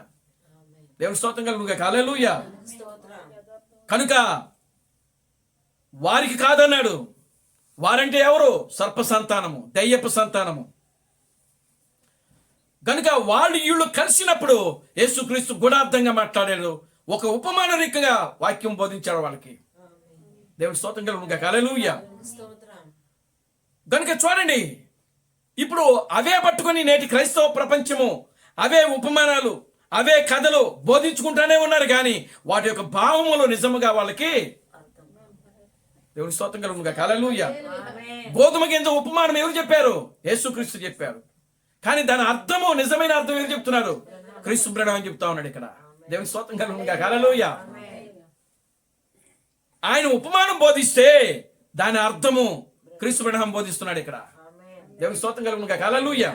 దేవుని స్తోత్రం కలుగునుగా. హల్లెలూయా. కనుక వారికి కాదన్నాడు. వారంటే ఎవరు? సర్ప సంతానము, దయ్యపు సంతానము. కనుక వీళ్ళు కలిసినప్పుడు యేసుక్రీస్తు గుణార్థంగా మాట్లాడాడు. ఒక ఉపమాన రీతిగా వాక్యం బోధించాడు వాళ్ళకి. దేవుని స్తోత్రం కలుగునుగా. హల్లెలూయా. కనుక చూడండి, ఇప్పుడు అవే పట్టుకొని నేటి క్రైస్తవ ప్రపంచము అవే ఉపమానాలు, అవే కథలు బోధించుకుంటానే ఉన్నారు. కానీ వాటి యొక్క భావములు నిజముగా వాళ్ళకి దేవుని స్తోత్రం కలుగునుగా. హల్లెలూయా. గోధుమ గింజ ఉపమానం ఎవరు చెప్పారు? యేసుక్రీస్తు చెప్పారు. కానీ దాని అర్థము, నిజమైన అర్థం ఎవరు చెప్తున్నారు? క్రీస్తు బ్రహ్మ అని చెప్తా ఉన్నాడు ఇక్కడ. దేవుని స్తోత్రం కలుగునుగా. హల్లెలూయా. ఆయన ఉపమానం బోధిస్తే దాని అర్థము క్రీస్తు బ్రహ్మ బోధిస్తున్నాడు ఇక్కడ. దేవుని స్తోత్రం కలుగునుగా. హల్లెలూయా.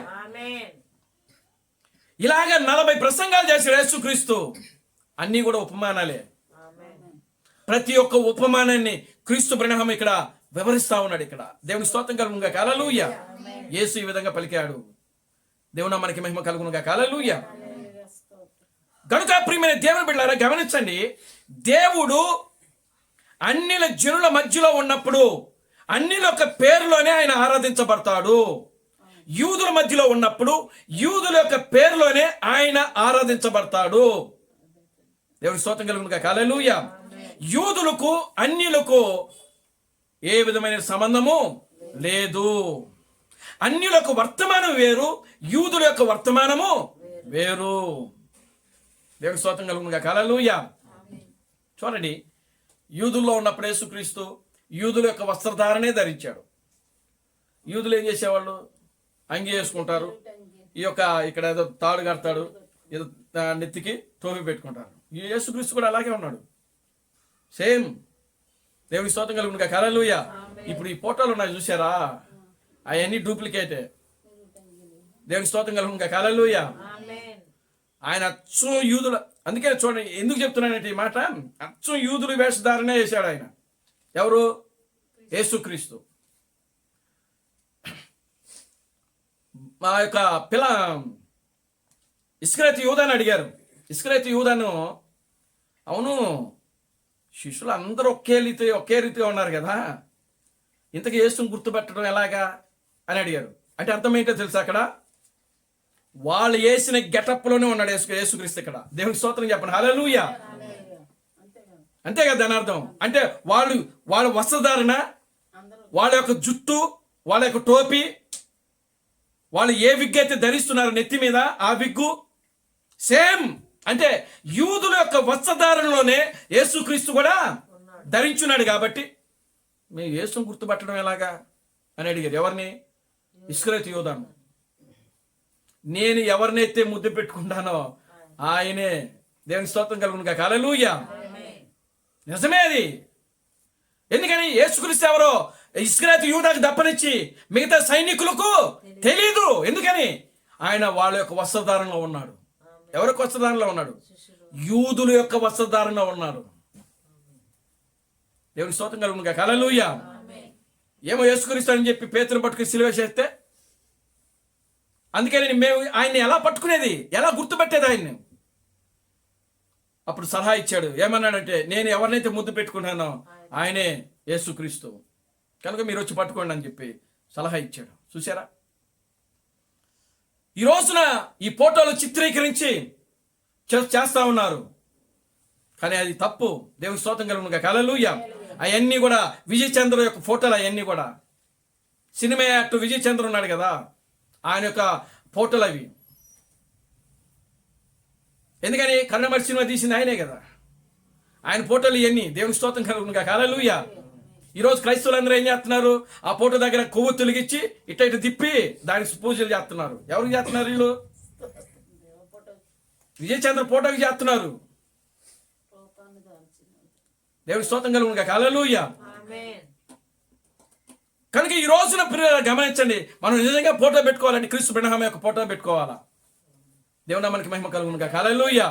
ఇలాగ 40 ప్రసంగాలు చేశాడు యేసుక్రీస్తు. అన్నీ కూడా ఉపమానాలే. ప్రతి ఒక్క ఉపమానాన్ని క్రీస్తు బ్రహ్మ ఇక్కడ వివరిస్తా ఉన్నాడు ఇక్కడ. దేవుని స్తోత్రం కలుగునుగా. హల్లెలూయా. యేసు ఈ విధంగా పలికాడు. దేవుని మనకి మహిమ కలుగునుగా. హల్లెలూయా. కనుక ప్రియమైన దేవుని బిడ్డలారా గమనించండి, దేవుడు అన్నిల జనుల మధ్యలో ఉన్నప్పుడు అన్నిల యొక్క పేరులోనే ఆయన ఆరాధించబడతాడు. యూదుల మధ్యలో ఉన్నప్పుడు యూదుల యొక్క పేరులోనే ఆయన ఆరాధించబడతాడు. దేవుని స్తోత్రం కలుగునుగా. హల్లెలూయా. యూదులకు అన్యులకు ఏ విధమైన సంబంధము లేదు. అన్యులకు వర్తమానం వేరు, యూదుల యొక్క వర్తమానము వేరు. దేవుని స్తోత్రం కలుగునుగా. హల్లెలూయా. చూడండి, యూదుల్లో ఉన్నప్పుడు యేసుక్రీస్తు యూదుల యొక్క వస్త్రధారణే ధరించాడు. యూదులు ఏం చేసేవాళ్ళు? అంగి వేసుకుంటారు, ఈ యొక్క ఇక్కడ ఏదో తాడు కడతాడు, ఏదో నెత్తికి టోపీ పెట్టుకుంటారు. ఈ యేసుక్రీస్తు కూడా అలాగే ఉన్నాడు, సేమ్. దేవుని స్తోత్రం కలుగునుగా. హల్లెలూయా. ఇప్పుడు ఈ ఫోటోలు ఉన్నాయి చూసారా, అవన్నీ డూప్లికేటే. దేవుని స్తోత్రం కలుగునుగా. హల్లెలూయా. ఆయన అచ్చం యూదుల, అందుకే చూడండి ఎందుకు చెప్తున్నానంటే ఈ మాట, అచ్చం యూదుల వేషధారణే చేశాడు ఆయన. ఎవరు? యేసుక్రీస్తు. మా యొక్క ఇస్కరియోతు యూదాను అడిగారు. ఇస్కరియోతు యూదాను, అవును శిష్యులు అందరూ ఒకే రీతిగా ఉన్నారు కదా, ఇంతకీ యేసుని గుర్తుపెట్టడం ఎలాగా అని అడిగారు. అంటే అర్థం ఏంటో తెలుసా? అక్కడ వాళ్ళు వేసిన గెటప్లోనే ఉన్నాడు యేసుక్రీస్తు ఇక్కడ. దేవునికి స్తోత్రం చెప్పండి. హల్లెలూయా. అంతే కదా దాని అర్థం. అంటే వాళ్ళ వస్త్రధారణ, వాళ్ళ యొక్క జుట్టు, వాళ్ళ యొక్క టోపీ, వాళ్ళు ఏ విగ్ అయితే ధరిస్తున్నారు నెత్తి మీద ఆ విగ్గు సేమ్. అంటే యూదుల యొక్క వస్త్రధారణలోనే యేసుక్రీస్తు కూడా ధరించున్నాడు. కాబట్టి మీ యేసును గుర్తుపట్టడం ఎలాగా అని అడిగారు. ఎవరిని? ఇస్కరియోతు యూదాను. నేను ఎవరినైతే ముద్దు పెట్టుకుంటానో ఆయనే. దేవుని స్తోత్రం కలుగునుగా. హల్లెలూయా. నిజమే అది. ఎందుకని? యేసుక్రీస్తు ఎవరో ఇస్కరియోతు యూదాకు దప్పనిచ్చి మిగతా సైనికులకు తెలీదు. ఎందుకని? ఆయన వాళ్ళ యొక్క వస్త్రధారణలో ఉన్నాడు. ఎవరి వస్త్రధారణలో ఉన్నాడు? యూదుల యొక్క వస్త్రధారణలో ఉన్నాడు. దేవుని స్తోత్రం కలుగునుగా. హల్లెలూయా. ఏమో యేసుక్రీస్తు అని చెప్పి పేతురుని పట్టుకుని సిలువ చేస్తే, అందుకని మేము ఆయన్ని ఎలా పట్టుకునేది, ఎలా గుర్తుపెట్టేది ఆయన్ని? అప్పుడు సలహా ఇచ్చాడు. ఏమన్నాడంటే, నేను ఎవరినైతే ముద్దు పెట్టుకున్నానో ఆయనే యేసుక్రీస్తు, కనుక మీరు వచ్చి పట్టుకోండి అని చెప్పి సలహా ఇచ్చాడు. చూసారా? ఈ రోజున ఈ ఫోటోలు చిత్రీకరించి చేస్తా ఉన్నారు, కానీ అది తప్పు. దేవుని స్తోత్రం కలుగునుగా. హల్లెలూయా. అవన్నీ కూడా విజయ్ చంద్ర యొక్క ఫోటోలు, అవన్నీ కూడా సినిమా యాక్టర్ విజయ్ చంద్ర ఉన్నాడు కదా, ఆయన యొక్క ఫోటోలు అవి. ఎందుకని? కన్నమడి సినిమా తీసింది ఆయనే కదా, ఆయన ఫోటోలు ఇవన్నీ. దేవుని స్తోత్రం కలుగునుగా. హల్లెలూయా. ఈరోజు క్రైస్తవులందరూ ఏం చేస్తున్నారు? ఆ ఫోటో దగ్గర కొవ్వు తొలగించి ఇట్ట తిప్పి దానికి పూజలు చేస్తున్నారు. ఎవరికి చేస్తున్నారు? వీళ్ళు విజయ్ చంద్ర ఫోటోకి చేస్తున్నారు. దేవుని స్తోత్రం కలుగునుగాక. హల్లెలూయా. కనుక ఈ రోజున గమనించండి, మనం నిజంగా ఫోటో పెట్టుకోవాలండి, క్రీస్తు బ్రహ్మ యొక్క ఫోటో పెట్టుకోవాలా. దేవుని నామానికి మహిమ కలుగునుగాక. హల్లెలూయా.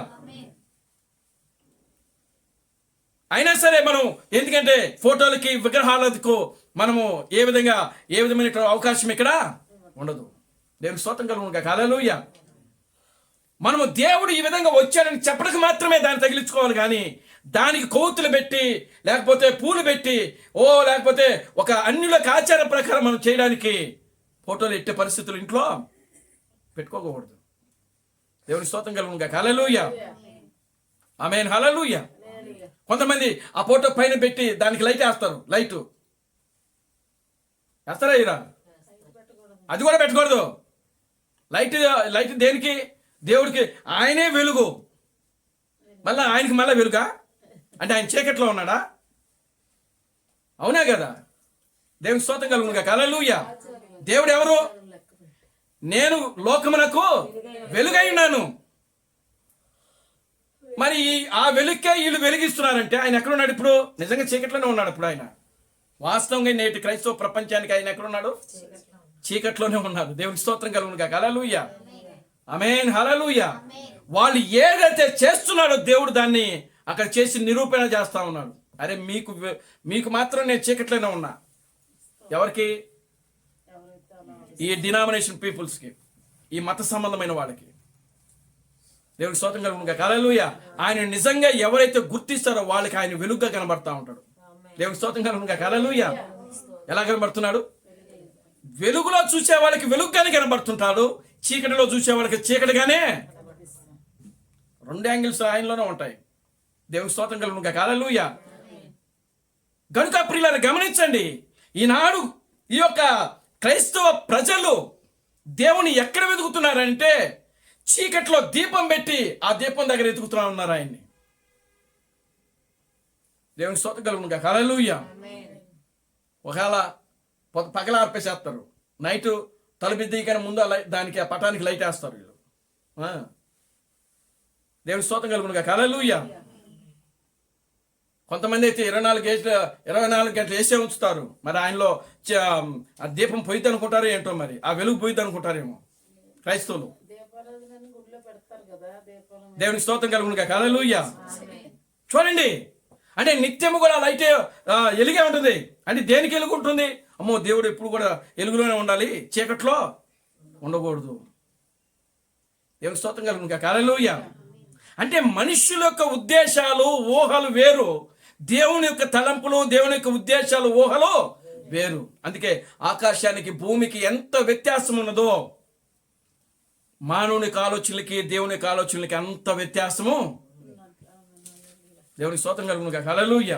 అయినా సరే మనం ఎందుకంటే ఫోటోలకి విగ్రహాలకు మనము ఏ విధమైన అవకాశం ఇక్కడ ఉండదు. దేవుని స్తోత్రం కలుగునుగాక. హల్లెలూయా. మనము దేవుడు ఈ విధంగా వచ్చాడని చెప్పడానికి మాత్రమే దాన్ని తగిలించుకోవాలి, కానీ దానికి కొవ్వొత్తులు పెట్టి లేకపోతే పూలు పెట్టి లేకపోతే ఒక అన్యులకు ఆచార ప్రకారం మనం చేయడానికి ఫోటోలు ఎట్టే పరిస్థితులు ఇంట్లో పెట్టుకోకూడదు. దేవుని స్తోత్రం కలుగునుగాక. హల్లెలూయా. ఆమేన్. హల్లెలూయా. కొంతమంది ఆ ఫోటో పైన పెట్టి దానికి లైట్ వేస్తారు. లైట్ వేస్తారా ఇరా? అది కూడా పెట్టకూడదు. లైట్ దేనికి? దేవుడికి. ఆయనే వెలుగు, మళ్ళీ ఆయనకి మళ్ళీ వెలుగా అంటే ఆయన చీకట్లో ఉన్నాడా? అవునా కదా? దేవుని స్తోత్రం కలుగునుగాక. హల్లెలూయా. దేవుడు ఎవరు? నేను లోకమునకు వెలుగై ఉన్నాను. మరి ఆ వెలుక్కే వీళ్ళు వెలిగిస్తున్నారంటే ఆయన ఎక్కడున్నాడు ఇప్పుడు? నిజంగా చీకట్లోనే ఉన్నాడు ఇప్పుడు ఆయన. వాస్తవంగా నేటి క్రైస్తవ ప్రపంచానికి ఆయన ఎక్కడున్నాడు? చీకట్లోనే ఉన్నాడు. దేవుని స్తోత్రం కలుగునుగాక. హల్లెలూయా. ఆమేన్. హల్లెలూయా. వాళ్ళు ఏదైతే చేస్తున్నాడో దేవుడు దాన్ని అక్కడ చేసి నిరూపణ చేస్తా ఉన్నాడు. అరే మీకు మాత్రం నేను చీకట్లోనే ఉన్నా. ఎవరికి? ఈ డినామినేషన్ పీపుల్స్కి, ఈ మత సంబంధమైన వాళ్ళకి. దేవుని స్తోత్రం కలుగునుగాక. హల్లెలూయా. ఆయన నిజంగా ఎవరైతే గుర్తిస్తారో వాళ్ళకి ఆయన వెలుగుగా కనబడతా ఉంటాడు. దేవుని స్తోత్రం కలుగునుగాక. హల్లెలూయా. ఎలా కనబడుతున్నాడు? వెలుగులో చూసే వాళ్ళకి వెలుగుగానే కనబడుతుంటాడు, చీకటిలో చూసే వాళ్ళకి చీకటిగానే. రెండు యాంగిల్స్ ఆయనలోనే ఉంటాయి. దేవుని స్తోత్రం కలుగునుగాక. హల్లెలూయా. గనుక ప్రియులారా గమనించండి, ఈనాడు ఈ యొక్క క్రైస్తవ ప్రజలు దేవుని ఎక్కడ వెతుకుతున్నారంటే చీకట్లో దీపం పెట్టి ఆ దీపం దగ్గర ఎదుగుతున్నా ఉన్నారు ఆయన్ని. దేవుని స్తోత్రం కలుగునుగాక. హల్లెలూయా. ఒకవేళ పగల ఆర్పేసేస్తారు, నైట్ తలుపిద్దీకైనా ముందు దానికి ఆ పటానికి లైట్ వేస్తారు వీళ్ళు. దేవుని స్తోత్రం కలుగునుగాక. హల్లెలూయా. కొంతమంది అయితే 24 గంటలు వేసే ఉంచుతారు. మరి ఆయనలో ఆ దీపం పోయిద్ది అనుకుంటారో ఏంటో, మరి ఆ వెలుగు పోయిద్ది అనుకుంటారేమో క్రైస్తవులు. దేవుని స్తోత్రం కలుగునుగాక. హల్లెలూయా. చూడండి, అంటే నిత్యము కూడా లైట్ ఎలుగే ఉంటుంది. అంటే దేనికి ఎలుగు ఉంటుంది? అమ్మో, దేవుడు ఎప్పుడు కూడా ఎలుగులోనే ఉండాలి, చీకట్లో ఉండకూడదు. దేవుని స్తోత్రం కలుగునుగాక. హల్లెలూయా. అంటే మనుషుల యొక్క ఉద్దేశాలు ఊహలు వేరు, దేవుని యొక్క తలంపులు దేవుని యొక్క ఉద్దేశాలు ఊహలు వేరు. అందుకే ఆకాశానికి భూమికి ఎంత వ్యత్యాసం ఉన్నదో మానవునికి ఆలోచనలకి దేవుని యొక్క ఆలోచనలకి అంత వ్యత్యాసము. దేవుని స్తోత్రం కలుగునుగాక. హల్లెలూయా.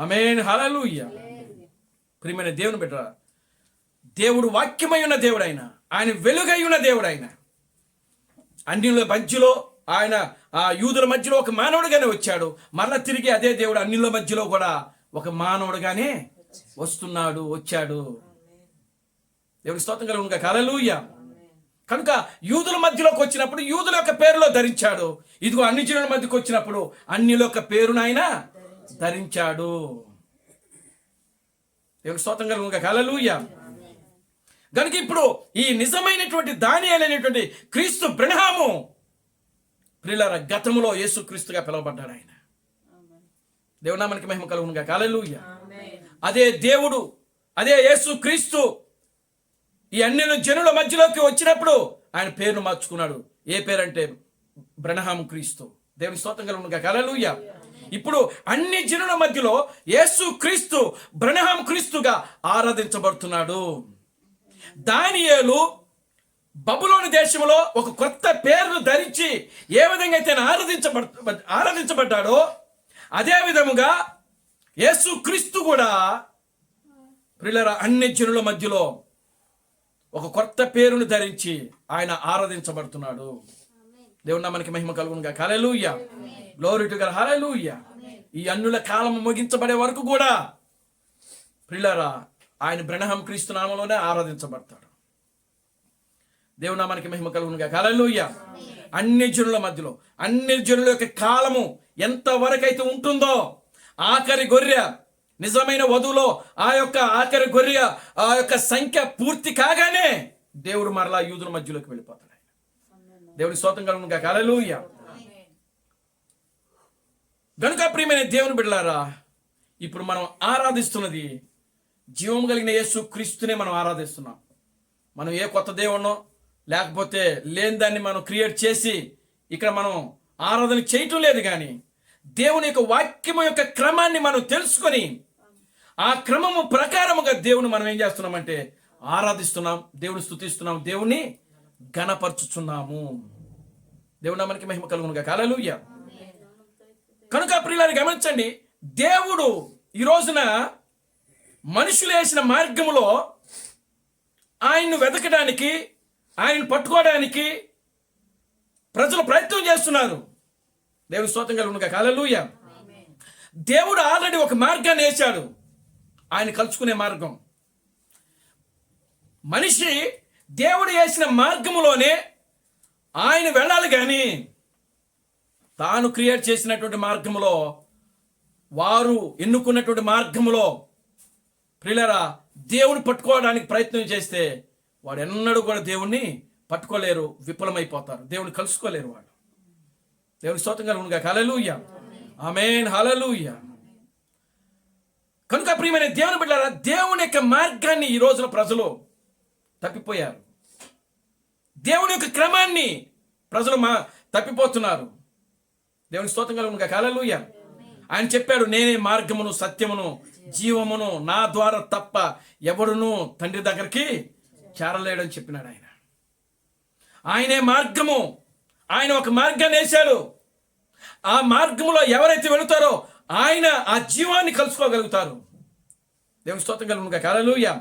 ఆమేన్. హల్లెలూయా. ప్రియమైన దేవుని బిడ్డలారా, దేవుడు వాక్యమై ఉన్న దేవుడు ఆయన వెలుగై ఉన్న దేవుడు అన్యుల మధ్యలో ఆయన ఆ యూదుల మధ్యలో ఒక మానవుడిగానే వచ్చాడు. మరలా తిరిగి అదే దేవుడు అన్యుల మధ్యలో కూడా ఒక మానవుడిగానే వచ్చాడు. దేవుని స్తోత్రం కలుగునుగాక. హల్లెలూయా. కనుక యూదుల మధ్యలోకి వచ్చినప్పుడు యూదుల యొక్క పేరులో ధరించాడు. ఇదిగో అన్ని జనుల మధ్యకి వచ్చినప్పుడు అన్యుల యొక్క పేరును ఆయన ధరించాడు. దేవుని స్తోత్రం కలుగునుగాక. హల్లెలూయా. కనుక ఇప్పుడు ఈ నిజమైనటువంటి దానియేలు అనేటువంటి క్రీస్తు బ్రహ్మము ప్రియులారా గతములో యేసు క్రీస్తుగా పిలువబడ్డాడు ఆయన. దేవుని నామానికి మహిమ కలుగునుగాక. హల్లెలూయా. అదే దేవుడు, అదే యేసు క్రీస్తు ఈ అన్ని జనుల మధ్యలోకి వచ్చినప్పుడు ఆయన పేరును మార్చుకున్నాడు. ఏ పేరంటే బ్రహ్మము క్రీస్తు. దేవుని స్తోత్రం కలుగునుగాక. హల్లెలూయా. ఇప్పుడు అన్ని జనుల మధ్యలో యేసు క్రీస్తు బ్రహ్మము క్రీస్తుగా ఆరాధించబడుతున్నాడు. దానియేలు బబులోను దేశంలో ఒక కొత్త పేరును ధరించి ఏ విధంగా అయితే ఆరాధించబడ్డాడో అదే విధముగా యేసు క్రీస్తు కూడా ప్రియులారా అన్ని జనుల మధ్యలో ఒక కొత్త పేరును ధరించి ఆయన ఆరాధించబడుతున్నాడు. దేవుని నామానికి మహిమ కలుగునుగాక. Hallelujah. Glory to God. Hallelujah. ఈ అన్యుల కాలం ముగించబడే వరకు కూడా ప్రియులారా ఆయన బ్రహ్మం క్రీస్తు నామములోనే ఆరాధించబడతాడు. దేవుని నామానికి మహిమ కలుగునుగాక. హల్లెలూయా. అన్ని జనుల మధ్యలో అన్ని జనుల యొక్క కాలము ఎంత వరకైతే ఉంటుందో ఆఖరి గొర్రె, నిజమైన వధువులో ఆ యొక్క ఆఖరి గొర్రె ఆ యొక్క సంఖ్య పూర్తి కాగానే దేవుడు మరలా యూదుల మధ్యలోకి వెళ్ళిపోతాడు. దేవుడి స్తోత్రం కలుగును గాక. హల్లెలూయా. గనుక ప్రియమైన దేవుని బిడ్డలారా, ఇప్పుడు మనం ఆరాధిస్తున్నది జీవం కలిగిన యేసు క్రీస్తునే మనం ఆరాధిస్తున్నాం. మనం ఏ కొత్త దేవుణ్ణో లేకపోతే లేని దాన్ని మనం క్రియేట్ చేసి ఇక్కడ మనం ఆరాధన చేయటం లేదు, కానీ దేవుని యొక్క వాక్యము యొక్క క్రమాన్ని మనం తెలుసుకొని ఆ క్రమము ప్రకారముగా దేవుని మనం ఏం చేస్తున్నామంటే ఆరాధిస్తున్నాం, దేవుని స్తుతిస్తున్నాం, దేవుని ఘనపరచుచున్నాము. దేవుని నామానికి మహిమ కలుగును గాక. హల్లెలూయా. కనుక ప్రియులారా గమనించండి, దేవుడు ఈ రోజున మనుషులు వేసిన మార్గములో ఆయన్ను వెతకడానికి, ఆయన్ని పట్టుకోవడానికి ప్రజలు ప్రయత్నం చేస్తున్నారు. దేవుని స్తోత్రం కలుగును గాక. హల్లెలూయా. దేవుడు ఆల్రెడీ ఒక మార్గాన్ని వేశాడు, ఆయన కలుసుకునే మార్గం. మనిషి దేవుడు వేసిన మార్గములోనే ఆయన వెళ్ళాలి, కానీ తాను క్రియేట్ చేసినటువంటి మార్గములో, వారు ఎన్నుకున్నటువంటి మార్గములో ప్రియులారా దేవుని పట్టుకోవడానికి ప్రయత్నం చేస్తే వాడు ఎన్నడూ కూడా దేవుణ్ణి పట్టుకోలేరు, విఫలమైపోతారు, దేవుని కలుసుకోలేరు వాళ్ళు. దేవుని స్తోత్రం కలుగును గాక. హల్లెలూయా. ఆమేన్. హల్లెలూయా. కనుక ప్రియమైన దేవుని బిడ్డలారా, దేవుని యొక్క మార్గాన్ని ఈ రోజున ప్రజలు తప్పిపోయారు. దేవుని యొక్క క్రమాన్ని ప్రజలు తప్పిపోతున్నారు. దేవుని స్తోత్రం కలుగును గాక. హల్లెలూయా. ఆయన చెప్పాడు, నేనే మార్గమును సత్యమును జీవమును, నా ద్వారా తప్ప ఎవడును తండ్రి దగ్గరికి చేరలేడని చెప్పినాడు ఆయన. ఆయనే మార్గము. ఆయన ఒక మార్గాన్ని వేశాడు. ఆ మార్గములో ఎవరైతే వెళుతారో ఆయన ఆ జీవాన్ని కలుసుకోగలుగుతారు. దేవుని స్తోత్రం కలుగును గాక. హల్లెలూయా.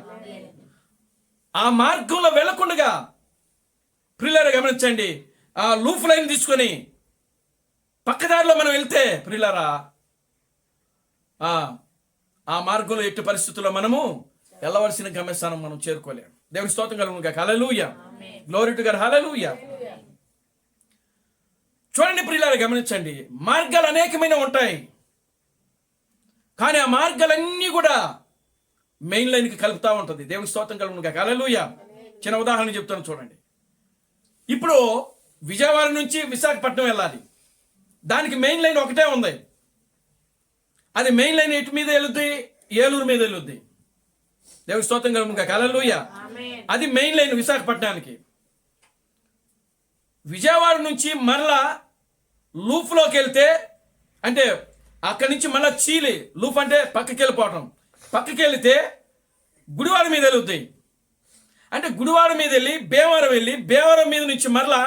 ఆ మార్గంలో వెళ్ళకుండా ప్రియులారా గమనించండి, ఆ లూఫ్ లైన్ తీసుకొని పక్కదారిలో మనం వెళ్తే ప్రియులారా ఆ మార్గంలో ఎట్టి పరిస్థితుల్లో మనము వెళ్ళవలసిన గమ్యస్థానం మనం చేరుకోలేము. దేవుని స్తోత్రం కలుగును గాక. Hallelujah. Glory to God. Hallelujah. చూడండి ప్రియులారా గమనించండి, మార్గాలు అనేకమైన ఉంటాయి, కానీ ఆ మార్గాలన్నీ కూడా మెయిన్ లైన్కి కలుపుతూ ఉంటుంది. దేవుని స్తోత్రం కలుగును గాక. హల్లెలూయా. చిన్న ఉదాహరణ చెప్తాను చూడండి. ఇప్పుడు విజయవాడ నుంచి విశాఖపట్నం వెళ్ళాలి, దానికి మెయిన్ లైన్ ఒకటే ఉంది. అది మెయిన్ లైన్ ఎటు మీద వెళుద్ది? ఏలూరు మీద వెళుద్ది. దేవుని స్తోత్రం కలుగును గాక. హల్లెలూయా. అది మెయిన్ లైన్ విశాఖపట్నానికి. విజయవాడ నుంచి మరలా లూఫ్లోకి వెళ్తే, అంటే అక్కడి నుంచి మళ్ళీ చీలి, లూఫ్ అంటే పక్కకి వెళ్ళిపోవటం, పక్కకి వెళితే గుడివాడ మీద వెళుద్ది. అంటే గుడివాడ మీద వెళ్ళి భీమవరం మీద నుంచి మరలా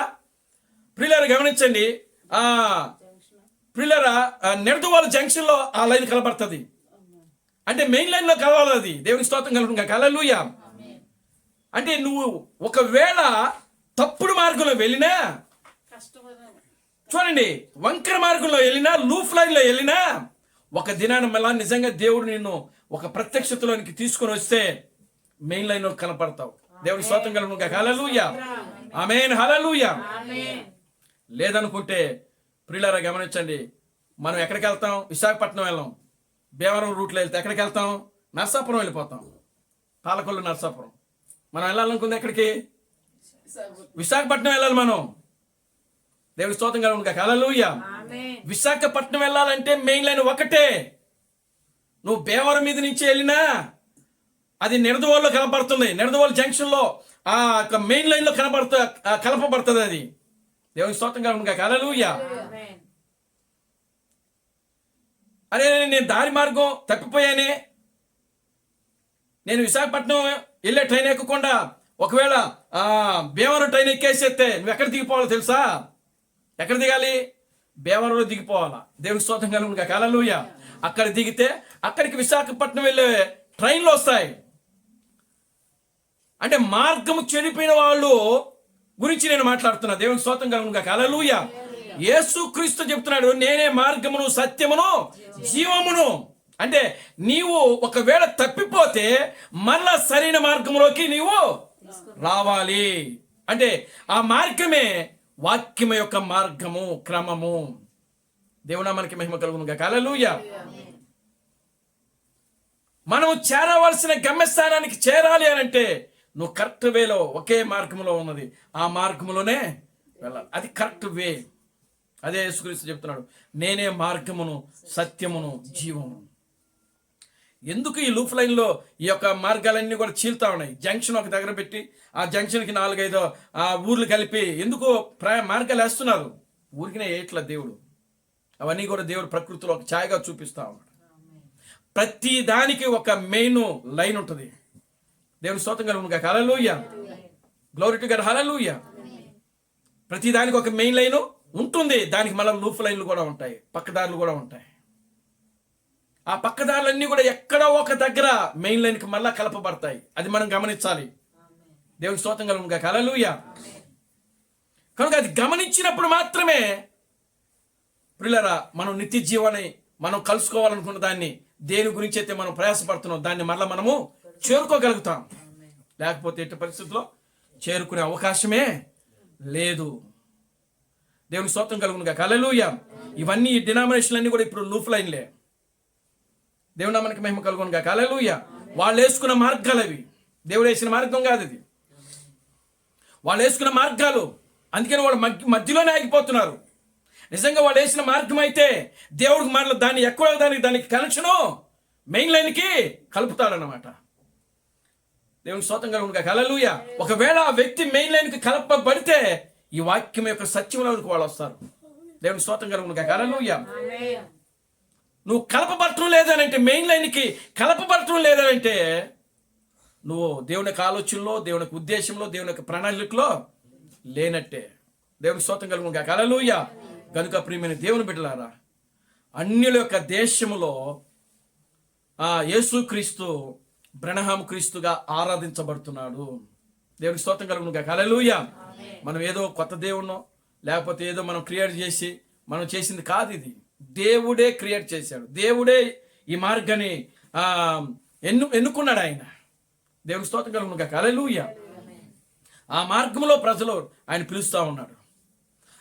ప్రియులారా గమనించండి, ప్రియులారా నెడదవోలు జంక్షన్లో ఆ లైన్ కనబడుతుంది. అంటే మెయిన్ లైన్లో కలవాలి అది. దేవుని స్తోత్రం కలుగును గాక. హల్లెలూయా. అంటే నువ్వు ఒకవేళ తప్పుడు మార్గంలో వెళ్ళినా, చూడండి వంకర మార్గంలో వెళ్ళినా, లూఫ్ లైన్లో వెళ్ళినా, ఒక దినాన మళ్ళా నిజంగా దేవుడు నిన్ను ఒక ప్రత్యక్షతలోనికి తీసుకొని వస్తే మెయిన్ లైన్లో కనపడతావు. దేవుని స్తోత్రం కలుగును గాక. హల్లెలూయా. ఆమేన్. హల్లెలూయా. లేదనుకుంటే ప్రియులారా గమనించండి, మనం ఎక్కడికి వెళ్తాం? విశాఖపట్నం వెళ్ళాం. భీమవరం రూట్లో వెళ్తే ఎక్కడికి వెళ్తాం? నర్సాపురం వెళ్ళిపోతాం. పాలకొల్లు నర్సాపురం. మనం వెళ్ళాలనుకుంది ఎక్కడికి? విశాఖపట్నం వెళ్ళాలి మనం. దేవుని స్తోత్రం కలుగును గాక. హల్లెలూయా. విశాఖపట్నం వెళ్ళాలంటే మెయిన్ లైన్ ఒకటే. నువ్వు భీమవరం మీద నుంచి వెళ్ళినా అది నిడదవోలులో కనపడుతుంది. నిడదవోలు జంక్షన్లో ఆ మెయిన్ లైన్లో కలపబడుతుంది అది. దేవుని స్తోత్రం కలుగును గాక. హల్లెలూయా. అరే నేను దారి మార్గం తప్పిపోయానే, నేను విశాఖపట్నం వెళ్ళే ట్రైన్ ఎక్కకుండా ఒకవేళ భీమవరం ట్రైన్ ఎక్కేసేస్తే నువ్వు ఎక్కడ దిగిపోవాలో తెలుసా? ఎక్కడ దిగాలి? భీమవరంలో దిగిపోవాలా. దేవుని స్తోత్రం కలుగును గాక. హల్లెలూయా. అక్కడ దిగితే అక్కడికి విశాఖపట్నం వెళ్ళే ట్రైన్లు వస్తాయి. అంటే మార్గము చెడిపోయిన వాళ్ళు గురించి నేను మాట్లాడుతున్నా. దేవుని స్తోత్రం కలుగును గాక. హల్లెలూయా. యేసుక్రీస్తు చెప్తున్నాడు, నేనే మార్గమును సత్యమును జీవమును. అంటే నీవు ఒకవేళ తప్పిపోతే మళ్ళా సరైన మార్గంలోకి నీవు రావాలి. అంటే ఆ మార్గమే వాక్యము యొక్క మార్గము, క్రమము. దేవునా మనకి మహిమ కలుగును గాక. హల్లెలూయా. మనము చేరవలసిన గమ్యస్థానానికి చేరాలి అని అంటే నువ్వు కరెక్ట్ వేలో, ఒకే మార్గంలో ఉన్నది, ఆ మార్గంలోనే వెళ్ళాలి. అది కరెక్ట్ వే. అదే యేసుక్రీస్తు చెప్తున్నాడు, నేనే మార్గమును, సత్యమును, జీవమును. ఎందుకు ఈ లూప్ లైన్లో ఈ యొక్క మార్గాలన్నీ కూడా చీలుతా ఉన్నాయి? జంక్షన్ ఒక దగ్గర పెట్టి ఆ జంక్షన్కి 4-5 ఊర్లు కలిపి ఎందుకు మార్గాలు వేస్తున్నారు? ఊరికినే వేయట్ల దేవుడు. అవన్నీ కూడా దేవుడు ప్రకృతిలో ఒక ఛాయగా చూపిస్తా ఉన్నాడు. ప్రతి దానికి ఒక మెయిన్ లైన్ ఉంటుంది. దేవుని స్తోత్రం కలుగునుగాక. హల్లెలూయా, గ్లోరీ టు గాడ్, హల్లెలూయా. ప్రతి దానికి ఒక మెయిన్ లైన్ ఉంటుంది. దానికి మళ్ళీ లూప్ లైన్లు కూడా ఉంటాయి, పక్కదారులు కూడా ఉంటాయి. ఆ పక్కదారులన్నీ కూడా ఎక్కడో ఒక దగ్గర మెయిన్ లైన్కి మళ్ళా కలపబడతాయి. అది మనం గమనించాలి. దేవుని స్తోత్రం కలుగునుగాక. హల్లెలూయా. కనుక అది గమనించినప్పుడు మాత్రమే ప్రియులారా మనం నిత్య జీవాన్ని మనం కలుసుకోవాలనుకున్న దాన్ని, దేని గురించి అయితే మనం ప్రయాసపడుతున్నాం, దాన్ని మళ్ళీ మనము చేరుకోగలుగుతాం. లేకపోతే ఎట్టి పరిస్థితుల్లో చేరుకునే అవకాశమే లేదు. దేవుని స్తోత్రం కలుగునుగాక. హల్లెలూయా. ఇవన్నీ ఈ డినామినేషన్లు అన్నీ కూడా ఇప్పుడు లూప్ లైన్లే. దేవుని నామానికి మహిమ కలుగునుగాక. హల్లెలూయా. వాళ్ళు వేసుకున్న మార్గాలు అవి, దేవుడు వేసిన మార్గం కాదు అది. వాళ్ళు వేసుకున్న మార్గాలు, అందుకని వాళ్ళు మధ్యలోనే ఆగిపోతున్నారు. నిజంగా వాళ్ళు వేసిన మార్గం అయితే దేవుడికి మరల దాన్ని ఎక్కువ దానికి కనెక్షను మెయిన్ లైన్కి కలుపుతాడనమాట. దేవుని స్తోత్రం కలుగునుగాక. హల్లెలూయా. ఒకవేళ ఆ వ్యక్తి మెయిన్ లైన్కి కలపబడితే ఈ వాక్యం యొక్క సత్యంలోకి వాళ్ళు వస్తారు. దేవుని స్తోత్రం కలుగునుగాక. హల్లెలూయా. నువ్వు కలపబడటం లేదనంటే, మెయిన్ లైన్కి కలపబడటం లేదనంటే నువ్వు దేవుని యొక్క ఆలోచనలో, దేవుని యొక్క ఉద్దేశంలో, దేవుని యొక్క ప్రణాళికలో లేనట్టే. దేవుని స్తోత్రం కలుగునుగాక. హల్లెలూయా. కనుక ప్రియమైన దేవుని బిడ్డలారా, అన్యుల యొక్క దేశములో యేసుక్రీస్తు బ్రహ్మ క్రీస్తుగా ఆరాధించబడుతున్నాడు. దేవుని స్తోత్రం కలుగునుగాక. హల్లెలూయా. మనం ఏదో కొత్త దేవుణ్ణో లేకపోతే ఏదో మనం క్రియేట్ చేసి మనం చేసింది కాదు. ఇది దేవుడే క్రియేట్ చేశాడు. దేవుడే ఈ మార్గాన్ని ఎన్నుకున్నాడు ఆయన. దేవుని స్తోత్రం కలుగునుగాక. హల్లెలూయా. ఆ మార్గంలో ప్రజలు ఆయన పిలుస్తూ ఉన్నాడు.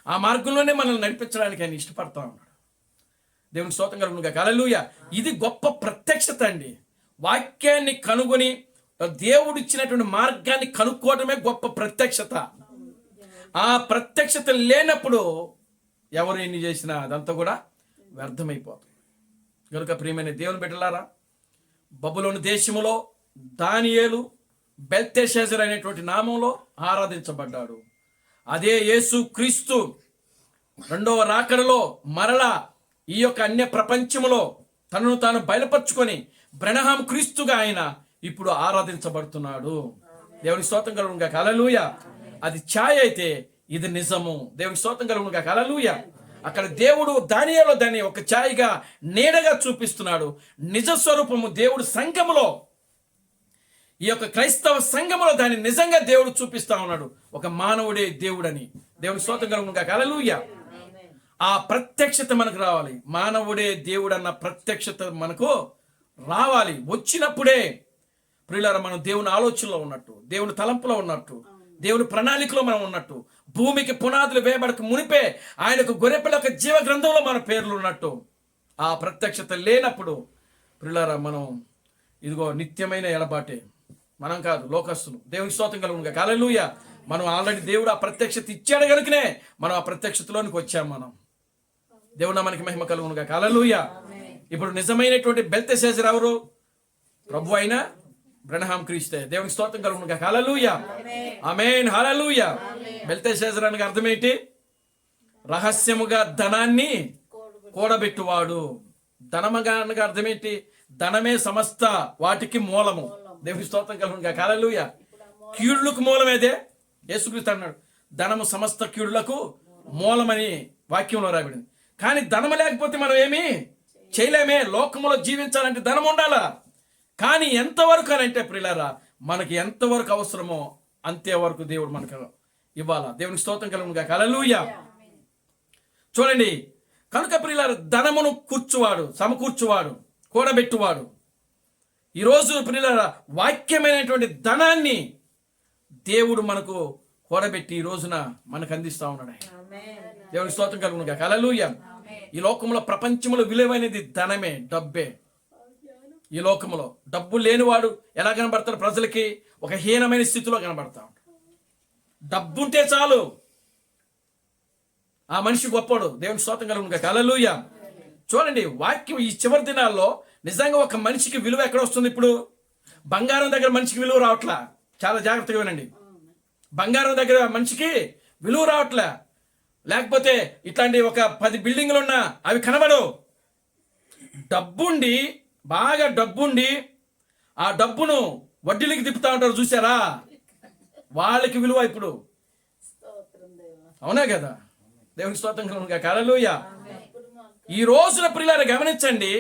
ఆ మార్గంలోనే మనల్ని నడిపించడానికి ఆయన ఇష్టపడతా ఉన్నాడు. దేవుని స్తోత్రం కలుగునుగాక. హల్లెలూయా. ఇది గొప్ప ప్రత్యక్షత అండి. వాక్యాన్ని కనుగొని దేవుడు ఇచ్చినటువంటి మార్గాన్ని కనుక్కోవడమే గొప్ప ప్రత్యక్షత. ఆ ప్రత్యక్షత లేనప్పుడు ఎవరు ఎన్ని చేసినా అదంతా కూడా వ్యర్థమైపోతుంది. కనుక ప్రియమైన దేవుని బిడ్డలారా, బబులోను దేశములో దానియేలు బెల్తెషాజర్ అనేటువంటి నామంలో ఆరాధించబడ్డాడు. అదే యేసు క్రీస్తు రెండవ రాకడలో మరలా ఈ యొక్క అన్య ప్రపంచములో తనను తాను బయలుపరుచుకొని బ్రహ్మ క్రీస్తుగా ఆయన ఇప్పుడు ఆరాధించబడుతున్నాడు. దేవుని స్తోత్రం కలుగునుగాక. హల్లెలూయా. అది ఛాయ అయితే ఇది నిజము. దేవుని స్తోత్రం కలుగునుగాక. హల్లెలూయా. అక్కడ దేవుడు దానియేలులో దాన్ని ఒక ఛాయగా, నీడగా చూపిస్తున్నాడు. నిజ స్వరూపము దేవుడు సంఘములో, ఈ యొక్క క్రైస్తవ సంఘములో దాన్ని నిజంగా దేవుడు చూపిస్తా ఉన్నాడు. ఒక మానవుడే దేవుడని. దేవుని స్తోత్రం కలుగునుగాక. హల్లెలూయా. ఆ ప్రత్యక్షత మనకు రావాలి. మానవుడే దేవుడు అన్న ప్రత్యక్షత మనకు రావాలి. వచ్చినప్పుడే ప్రియులారా మనం దేవుని ఆలోచనలో ఉన్నట్టు, దేవుని తలంపులో ఉన్నట్టు, దేవుని ప్రణాళికలో మనం ఉన్నట్టు, భూమికి పునాదులు వేయబడక మునిపే ఆయనకు గొర్రెపిల్ల యొక్క జీవ గ్రంథంలో మన పేర్లు ఉన్నట్టు, ఆ ప్రత్యక్షత లేనప్పుడు ప్రియులారా మనం ఇదిగో నిత్యమైన ఎడబాటే. మనం కాదు, లోకస్తులు. దేవుని స్తోత్రం కలుగునుగాక. హల్లెలూయా. మనం ఆల్రెడీ దేవుడు ఆ ప్రత్యక్షత ఇచ్చాడు కనుకనే మనం ఆ ప్రత్యక్షతలోనికి వచ్చాం. మనం దేవుడు మనకి మహిమ కలుగునుగాక. హల్లెలూయా. ఇప్పుడు నిజమైనటువంటి బెల్తెషాజర్ ఎవరు? ప్రభు అయిన బ్రహ్మ క్రీస్తే. దేవుని స్తోత్రం కలుగునుగాక. హల్లెలూయా. ఆమేన్. హల్లెలూయా. బెల్తెషాజర్ అనగా అర్థం ఏంటి? రహస్యముగా ధనాన్ని కూడబెట్టువాడు. ధనముగా అనగా అర్థం ఏంటి? ధనమే సమస్త వాటికి మూలము. దేవుని స్తోత్రం కలుగునుగాక. హల్లెలూయా. కీడులకు మూలమేదే. యేసుక్రీస్తు అన్నాడు, ధనము సమస్త కీడులకు మూలమని వాక్యంలో రాబడింది. కానీ ధనము లేకపోతే మనం ఏమీ చేయలేమే. లోకములో జీవించాలంటే ధనం ఉండాలా. కానీ ఎంతవరకు అని అంటే ప్రియులారా, మనకి ఎంతవరకు అవసరమో అంతేవరకు దేవుడు మనకు ఇవ్వాలా. దేవునికి స్తోత్రం కలుగునుగాక. హల్లెలూయా. చూడండి, కనుక ప్రియులారా, ధనమును కూర్చువాడు, సమకూర్చువాడు, కూడబెట్టువాడు. ఈరోజు ప్రియులారా, వాక్యమైనటువంటి ధనాన్ని దేవుడు మనకు కూడబెట్టి ఈ రోజున మనకు అందిస్తా ఉన్నాడు. దేవుని స్తోత్రం కలుగునుగాక. హల్లెలూయా. ఈ లోకంలో ప్రపంచంలో విలువైనది ధనమే, డబ్బే. ఈ లోకంలో డబ్బు లేనివాడు ఎలా కనబడతాడు? ప్రజలకి ఒక హీనమైన స్థితిలో కనబడతా ఉంటాడు. డబ్బు ఉంటే చాలు, ఆ మనిషి గొప్పడు. దేవుని స్తోత్రం కలుగును గాక. హల్లెలూయా. చూడండి, వాక్యం ఈ చివరి దినాల్లో నిజంగా ఒక మనిషికి విలువ ఎక్కడ వస్తుంది? ఇప్పుడు బంగారం దగ్గర మనిషికి విలువ రావట్లా. చాలా జాగ్రత్తగా వినండి. బంగారం దగ్గర మనిషికి విలువ రావట్లే. లేకపోతే ఇట్లాంటి ఒక 10 బిల్డింగ్లు ఉన్నా అవి కనబడవు. డబ్బుండి, బాగా డబ్బుండి ఆ డబ్బును వడ్డీలకి తిప్పుతా ఉంటారు చూసారా, వాళ్ళకి విలువ ఇప్పుడు. అవునా కదా? దేవుని స్తోత్రం కలుగును గాక. హల్లెలూయా. ఈ రోజున ప్రియులారా గమనించండి,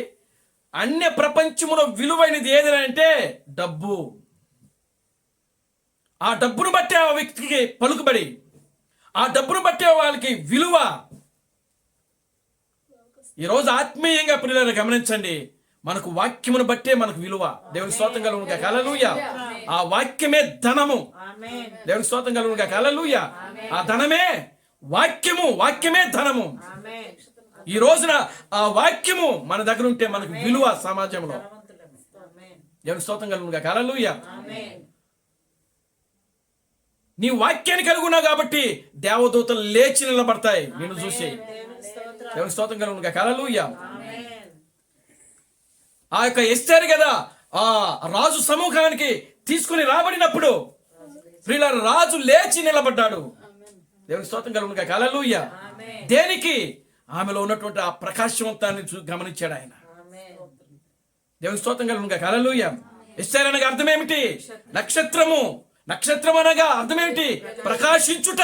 అన్య ప్రపంచములో విలువైనది ఏదంటే డబ్బు. ఆ డబ్బును బట్టే ఆ వ్యక్తికి పలుకుబడి, ఆ డబ్బును బట్టే వాళ్ళకి విలువ. ఈరోజు ఆత్మీయంగా ప్రియులారా గమనించండి, మనకు వాక్యమును బట్టే మనకు విలువ. దేవుని స్తోత్రం కలుగును గాక. హల్లెలూయా. ఆ వాక్యమే ధనము. దేవుని స్తోత్రం కలుగును గాక. హల్లెలూయా. ఆ ధనమే వాక్యము, వాక్యమే ధనము. ఈ రోజున ఆ వాక్యము మన దగ్గర ఉంటే మనకు విలువ సమాజంలో. దేవుని స్తోత్రం కలుగును గాక. హల్లెలూయా. నీ వాక్యాన్ని కలిగి ఉన్నావు కాబట్టి దేవదూతలు లేచి నిలబడతాయి నిన్ను చూసి. దేవుని స్తోత్రం కలుగును గాక. హల్లెలూయా. ఆ యొక్క ఎస్తేరు కదా, ఆ రాజు సమూహానికి తీసుకుని రాబడినప్పుడు ప్రియులారా రాజు లేచి నిలబడ్డాడు. దేవుని స్తోత్రం కలుగును గాక. హల్లెలూయా. దేనికి? ఆమెలో ఉన్నటువంటి ఆ ప్రకాశవంతాన్ని గమనించాడు ఆయన. దేవుని స్తోత్రం కలుగును గాక. హల్లెలూయా. ఎస్తేరు అనగా అర్థం ఏమిటి? నక్షత్రము. నక్షత్రం అనగా అర్థం ఏమిటి? ప్రకాశించుట.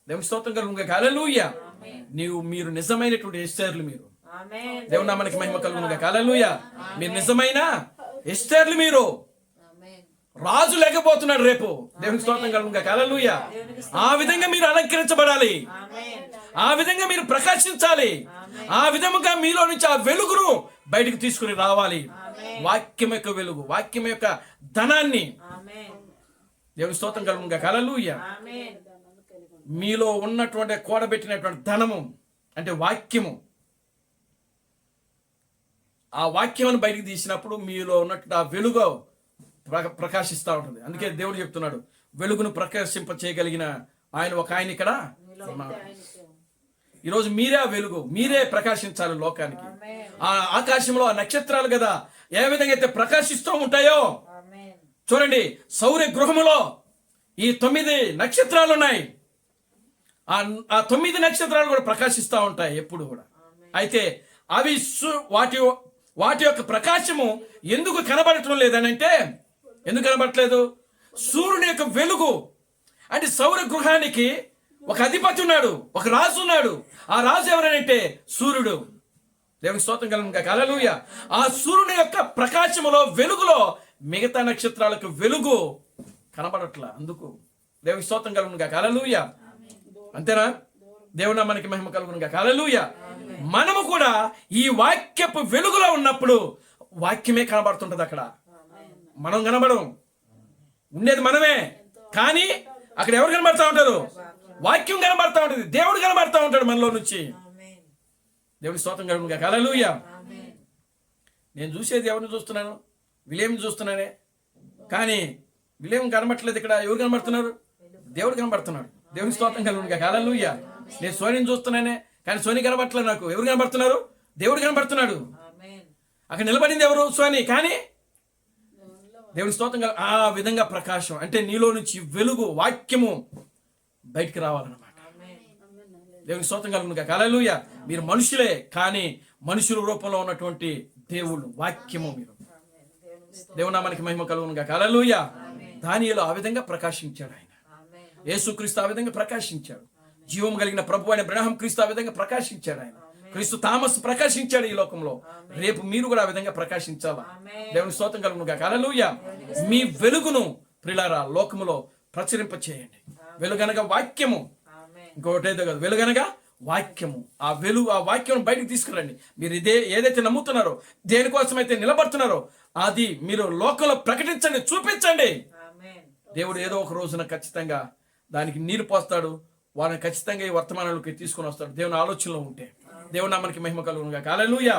దేవుని స్తోత్రం కలుగును గాక. హల్లెలూయా. మీరు నిజమైనటువంటి ఎస్తేర్లు. మీరు దేవుని నామానికి మహిమ కలుగును గాక. హల్లెలూయా. మీరు నిజమైన ఎస్తేర్లు. మీరు రాజు లేకపోతున్నాడు రేపు. దేవుని స్తోత్రం కలుగును గాక. హల్లెలూయా. ఆ విధంగా మీరు అలంకరించబడాలి, ఆ విధంగా మీరు ప్రకాశించాలి, ఆ విధముగా మీలో నుంచి ఆ వెలుగును బయటకు తీసుకుని రావాలి. వాక్యం యొక్క వెలుగు, వాక్యం యొక్క ధనాన్ని. దేవుని స్తోత్రం కలుగును గాక. హల్లెలూయా. మీలో ఉన్నటువంటి కూడబెట్టినటువంటి ధనము అంటే వాక్యము. ఆ వాక్యమును బయటికి తీసినప్పుడు మీలో ఉన్నటువంటి ఆ వెలుగు ప్రకాశిస్తూ ఉంటుంది. అందుకే దేవుడు చెప్తున్నాడు, వెలుగును ప్రకాశింప చేయగలిగిన ఆయన ఒక ఆయన ఇక్కడ ఉన్నాడు. ఈరోజు మీరే ఆ వెలుగు, మీరే ప్రకాశించాలి లోకానికి. ఆ ఆకాశంలో ఆ నక్షత్రాలు కదా ఏ విధంగా అయితే ప్రకాశిస్తూ ఉంటాయో చూడండి, సౌర్య గృహములో ఈ 9 నక్షత్రాలు ఉన్నాయి. ఆ 9 నక్షత్రాలు కూడా ప్రకాశిస్తూ ఉంటాయి ఎప్పుడు కూడా. అయితే అవి వాటి యొక్క ప్రకాశము ఎందుకు కనబడటం లేదనంటే, ఎందుకు కనబడట్లేదు? సూర్యుని యొక్క వెలుగు అంటే సౌర గృహానికి ఒక అధిపతి ఉన్నాడు, ఒక రాజు ఉన్నాడు. ఆ రాజు ఎవరనంటే సూర్యుడు. దేవుని స్తోత్రం కలుగును గాక. హల్లెలూయా. ఆ సూర్యుని యొక్క ప్రకాశములో, వెలుగులో మిగతా నక్షత్రాలకు వెలుగు కనబడట్లా. అందుకు దేవుని స్తోత్రం కలుగును గాక. హల్లెలూయా. అంతేనా? దేవుని నామానికి మహిమ కలుగును గాక. హల్లెలూయా. మనము కూడా ఈ వాక్యపు వెలుగులో ఉన్నప్పుడు వాక్యమే కనబడుతుంటది. అక్కడ మనం కనబడం, ఉండేది మనమే. కానీ అక్కడ ఎవరు కనబడతా ఉంటారు? వాక్యం కనబడతా ఉంటుంది, దేవుడు కనబడతా ఉంటాడు మనలో నుంచి. దేవుని స్తోత్రం కలుగును గాక. హల్లెలూయా. నేను చూసేది ఎవరిని చూస్తున్నాను? విలియం చూస్తున్నానే. కానీ విలియం కనబడట్లేదు. ఇక్కడ ఎవరు కనబడుతున్నారు? దేవుడు కనబడుతున్నాడు. దేవుని స్తోత్రం కలుగును గాక. హల్లెలూయా. నేను సోనిని చూస్తున్నానే, కానీ సోని కనబడట్లేదు. నాకు ఎవరు కనబడుతున్నారు? దేవుడు కనబడుతున్నాడు. అక్కడ నిలబడింది ఎవరు? సోని. కానీ దేవుని స్తోత్రం ఆ విధంగా ప్రకాశం అంటే నీలో నుంచి వెలుగు, వాక్యము బయటికి రావాలన్నమాట. దేవుని స్తోత్రం కలుగును గాక. హల్లెలూయా. మీరు మనుషులే, కానీ మనుషుల రూపంలో ఉన్నటువంటి దేవుడు వాక్యము మీరు. దేవుని నామానికి మహిమ కలుగును గాక. హల్లెలూయా. దానియేలు ఆ విధంగా ప్రకాశించాడు. ఆయన యేసుక్రీస్తు ఆ విధంగా ప్రకాశించాడు. జీవం కలిగిన ప్రభు అయిన అబ్రహాం క్రీస్తు ఆ విధంగా ప్రకాశించాడు. ఆయన క్రీస్తు థామస్ ప్రకాశించాడు ఈ లోకంలో. రేపు మీరు కూడా ఆ విధంగా ప్రకాశించాలా. దేవుని స్తోత్రం కలుగును గాక. హల్లెలూయా. మీ వెలుగును ప్రియులారా లోకములో ప్రచురింప చేయండి. వెలుగనగా వాక్యము. ఇంకొకటేదో కాదు, వెలుగనగా వాక్యము. ఆ వెలుగు, ఆ వాక్యం బయటకు తీసుకురండి. మీరు ఏదైతే నమ్ముతున్నారో, దేనికోసమైతే నిలబడుతున్నారో అది మీరు లోకంలో ప్రకటించండి, చూపించండి. దేవుడు ఏదో ఒక రోజున ఖచ్చితంగా దానికి నీరు పోస్తాడు. వారిని ఖచ్చితంగా ఈ వర్తమానాలకు తీసుకుని వస్తాడు. దేవుని ఆలోచనలో ఉంటే. దేవుని నామానికి మహిమ కలుగును గాక. హల్లెలూయా.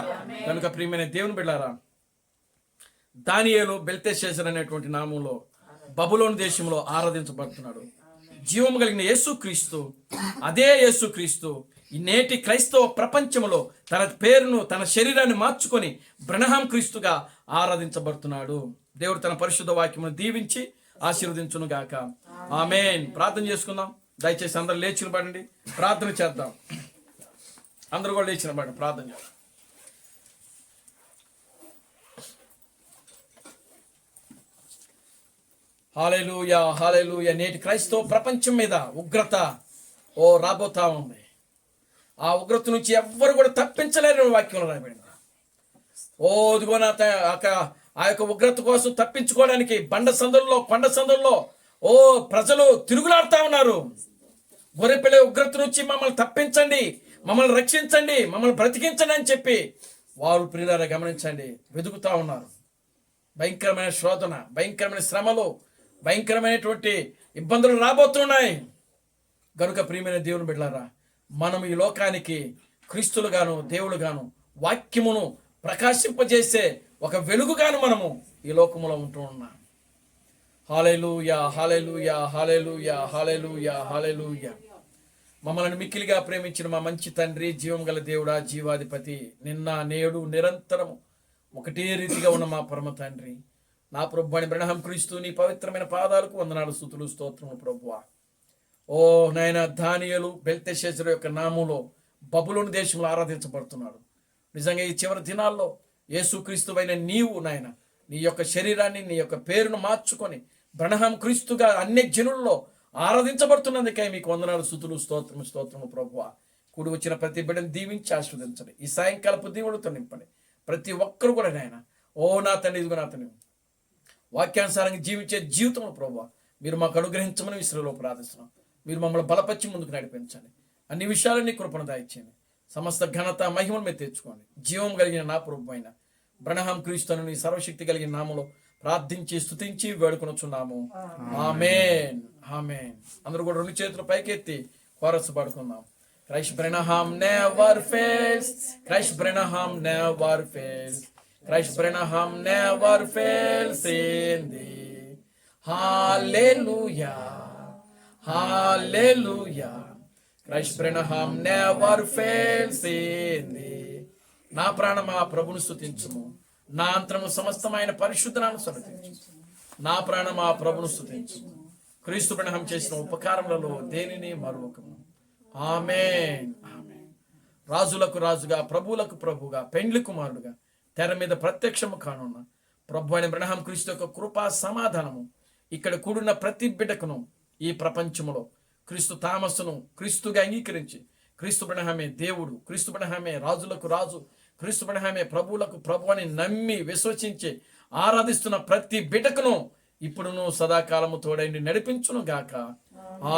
కనుక ప్రియమైన దేవుని బిడ్డలారా, దానియేలు బెల్తెషాజర్ అనేటువంటి నామంలో బబులోను దేశంలో ఆరాధించబడుతున్నాడు. జీవము కలిగిన యేసుక్రీస్తు, అదే యేసుక్రీస్తు ఈ నేటి క్రైస్తవ ప్రపంచంలో తన పేరును, తన శరీరాన్ని మార్చుకొని బ్రనహాం క్రీస్తుగా ఆరాధించబడుతున్నాడు. దేవుడు తన పరిశుద్ధ వాక్యమును దీవించి ఆశీర్వదించును గాక. ఆమేన్. ప్రార్థన చేసుకుందాం. దయచేసి అందరూ లేచి నిలబడండి, ప్రార్థన చేద్దాం. అందరూ కూడా లేచి నిలబడండి, ప్రార్థన చేద్దాం. హల్లెలూయా, హల్లెలూయా. నేటి క్రైస్తవ ప్రపంచం మీద ఉగ్రత రాబోతా ఉంది. ఆ ఉగ్రత నుంచి ఎవ్వరు కూడా తప్పించలేరు వాక్యంలో రాయబడింది. ఇదిగో ఆ యొక్క ఉగ్రత కోసం తప్పించుకోవడానికి బండ సందుల్లో, కొండ సందుల్లో ప్రజలు తిరుగులాడుతూ ఉన్నారు. గొర్రెపిల్ల ఉగ్రత నుంచి మమ్మల్ని తప్పించండి, మమ్మల్ని రక్షించండి, మమ్మల్ని బ్రతికించండి అని చెప్పి వారు ప్రియులారా గమనించండి వెతుకుతా ఉన్నారు. భయంకరమైన శోధన, భయంకరమైన శ్రమలు, భయంకరమైనటువంటి ఇబ్బందులు రాబోతున్నాయి. గనుక ప్రియమైన దేవుని బిడ్డలారా, మనం ఈ లోకానికి క్రీస్తులుగాను, దేవుడుగాను, వాక్యమును ప్రకాశింపజేసే ఒక వెలుగుగాను మనము ఈ లోకములో ఉంటూ ఉన్నాం. హల్లెలూయా, హల్లెలూయా, హల్లెలూయా, హల్లెలూయా, హల్లెలూయా. మమ్మల్ని మిక్కిలిగా ప్రేమించిన మా మంచి తండ్రి, జీవం గల దేవుడా, జీవాధిపతి, నిన్న నేడు నిరంతరము ఒకటే రీతిగా ఉన్న మా పరమ తండ్రి, నా ప్రభువైన బ్రహ్మ క్రీస్తు నీ పవిత్రమైన పాదాలకు వందనాలు, స్తుతులు, స్తోత్రములు ప్రభువా. నాయన దానియేలు బెల్తెషాజరు యొక్క నామంలో బబులోను దేశంలో ఆరాధించబడుతున్నాడు. నిజంగా ఈ చివరి దినాల్లో యేసుక్రీస్తువైన నీవు నాయన నీ యొక్క శరీరాన్ని, నీ యొక్క పేరును మార్చుకొని బ్రహ్మ క్రీస్తుగా అన్ని జనుల్లో ఆరాధించబడుతున్నందుకే మీకు వందనాలు, స్తుతులు, స్తోత్రము ప్రభువా. కూడి వచ్చిన ప్రతి బిడ్డను దీవించి ఆశీర్వదించండి. ఈ సాయంకాలపు దీవులతో నింపండి. ప్రతి ఒక్కరు కూడా నాయన నా తండ్రి, ఇదిగో నా తండ్రి, వాక్యానుసారంగా జీవించే జీవితంలో ప్రభువా మీరు మాకు అనుగ్రహించమని విశ్రలో ప్రార్థిస్తున్నాం. మీరు మమ్మల్ని బలపరిచి ముందుకు నడిపించండి. అన్ని విషయాలన్నీ కృపణ దాయిచ్చేయండి. సమస్త ఘనత మహిమను మీరు తెచ్చుకోండి. జీవం కలిగిన నా ప్రభువైన బ్రహ్మ క్రీస్తును నీ సర్వశక్తి కలిగిన నామములో ప్రార్థించి స్తుతించి వేడుకొనుచున్నాము. ఆమేన్, ఆమేన్. అందరూ కూడా రెండు చేతులు పైకెత్తి కోరస్ పాడుకుందాం. Christ Branham never fails, Christ Branham never fails, Christ Branham never fails in thee. Hallelujah, hallelujah. Christ Branham never fails in thee. నా ప్రాణమా ప్రభుని స్తుతించుము, నా అంతరము సమస్తమైన పరిశుద్ధనాను సన్నతించుము. నా ప్రాణమా ప్రభుని స్తుతించుము, క్రీస్తు బ్రహ్మ చేసిన ఉపకారములలో దేనిని మరువకము. ఆమేన్, ఆమేన్. రాజులకు రాజుగా, ప్రభువులకు ప్రభుగా, పెండ్లి కుమారుడుగా తెర మీద ప్రత్యక్షము కానున్న ప్రభు అయిన బ్రహ్మ క్రీస్తు యొక్క కృపా సమాధానము ఇక్కడ కూడిన ప్రతి బిడ్డకును ఈ ప్రపంచములో క్రీస్తు తామస్సును క్రీస్తుగా అంగీకరించి క్రీస్తు బ్రహ్మే దేవుడు, క్రీస్తు బ్రహ్మే రాజులకు రాజు, క్రీస్తు బ్రహ్మే ప్రభువులకు ప్రభు అని నమ్మి విశ్వసించి ఆరాధిస్తున్న ప్రతి బిడ్డకును ఇప్పుడును సదాకాలము తోడైండి నడిపించును గాక.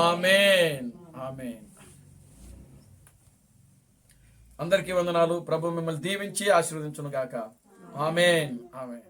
ఆమేన్, ఆమేన్. అందరికీ వందనాలు. ప్రభు మిమ్మల్ని దీవించి ఆశీర్వదించును గాక. ఆమేన్, ఆమేన్.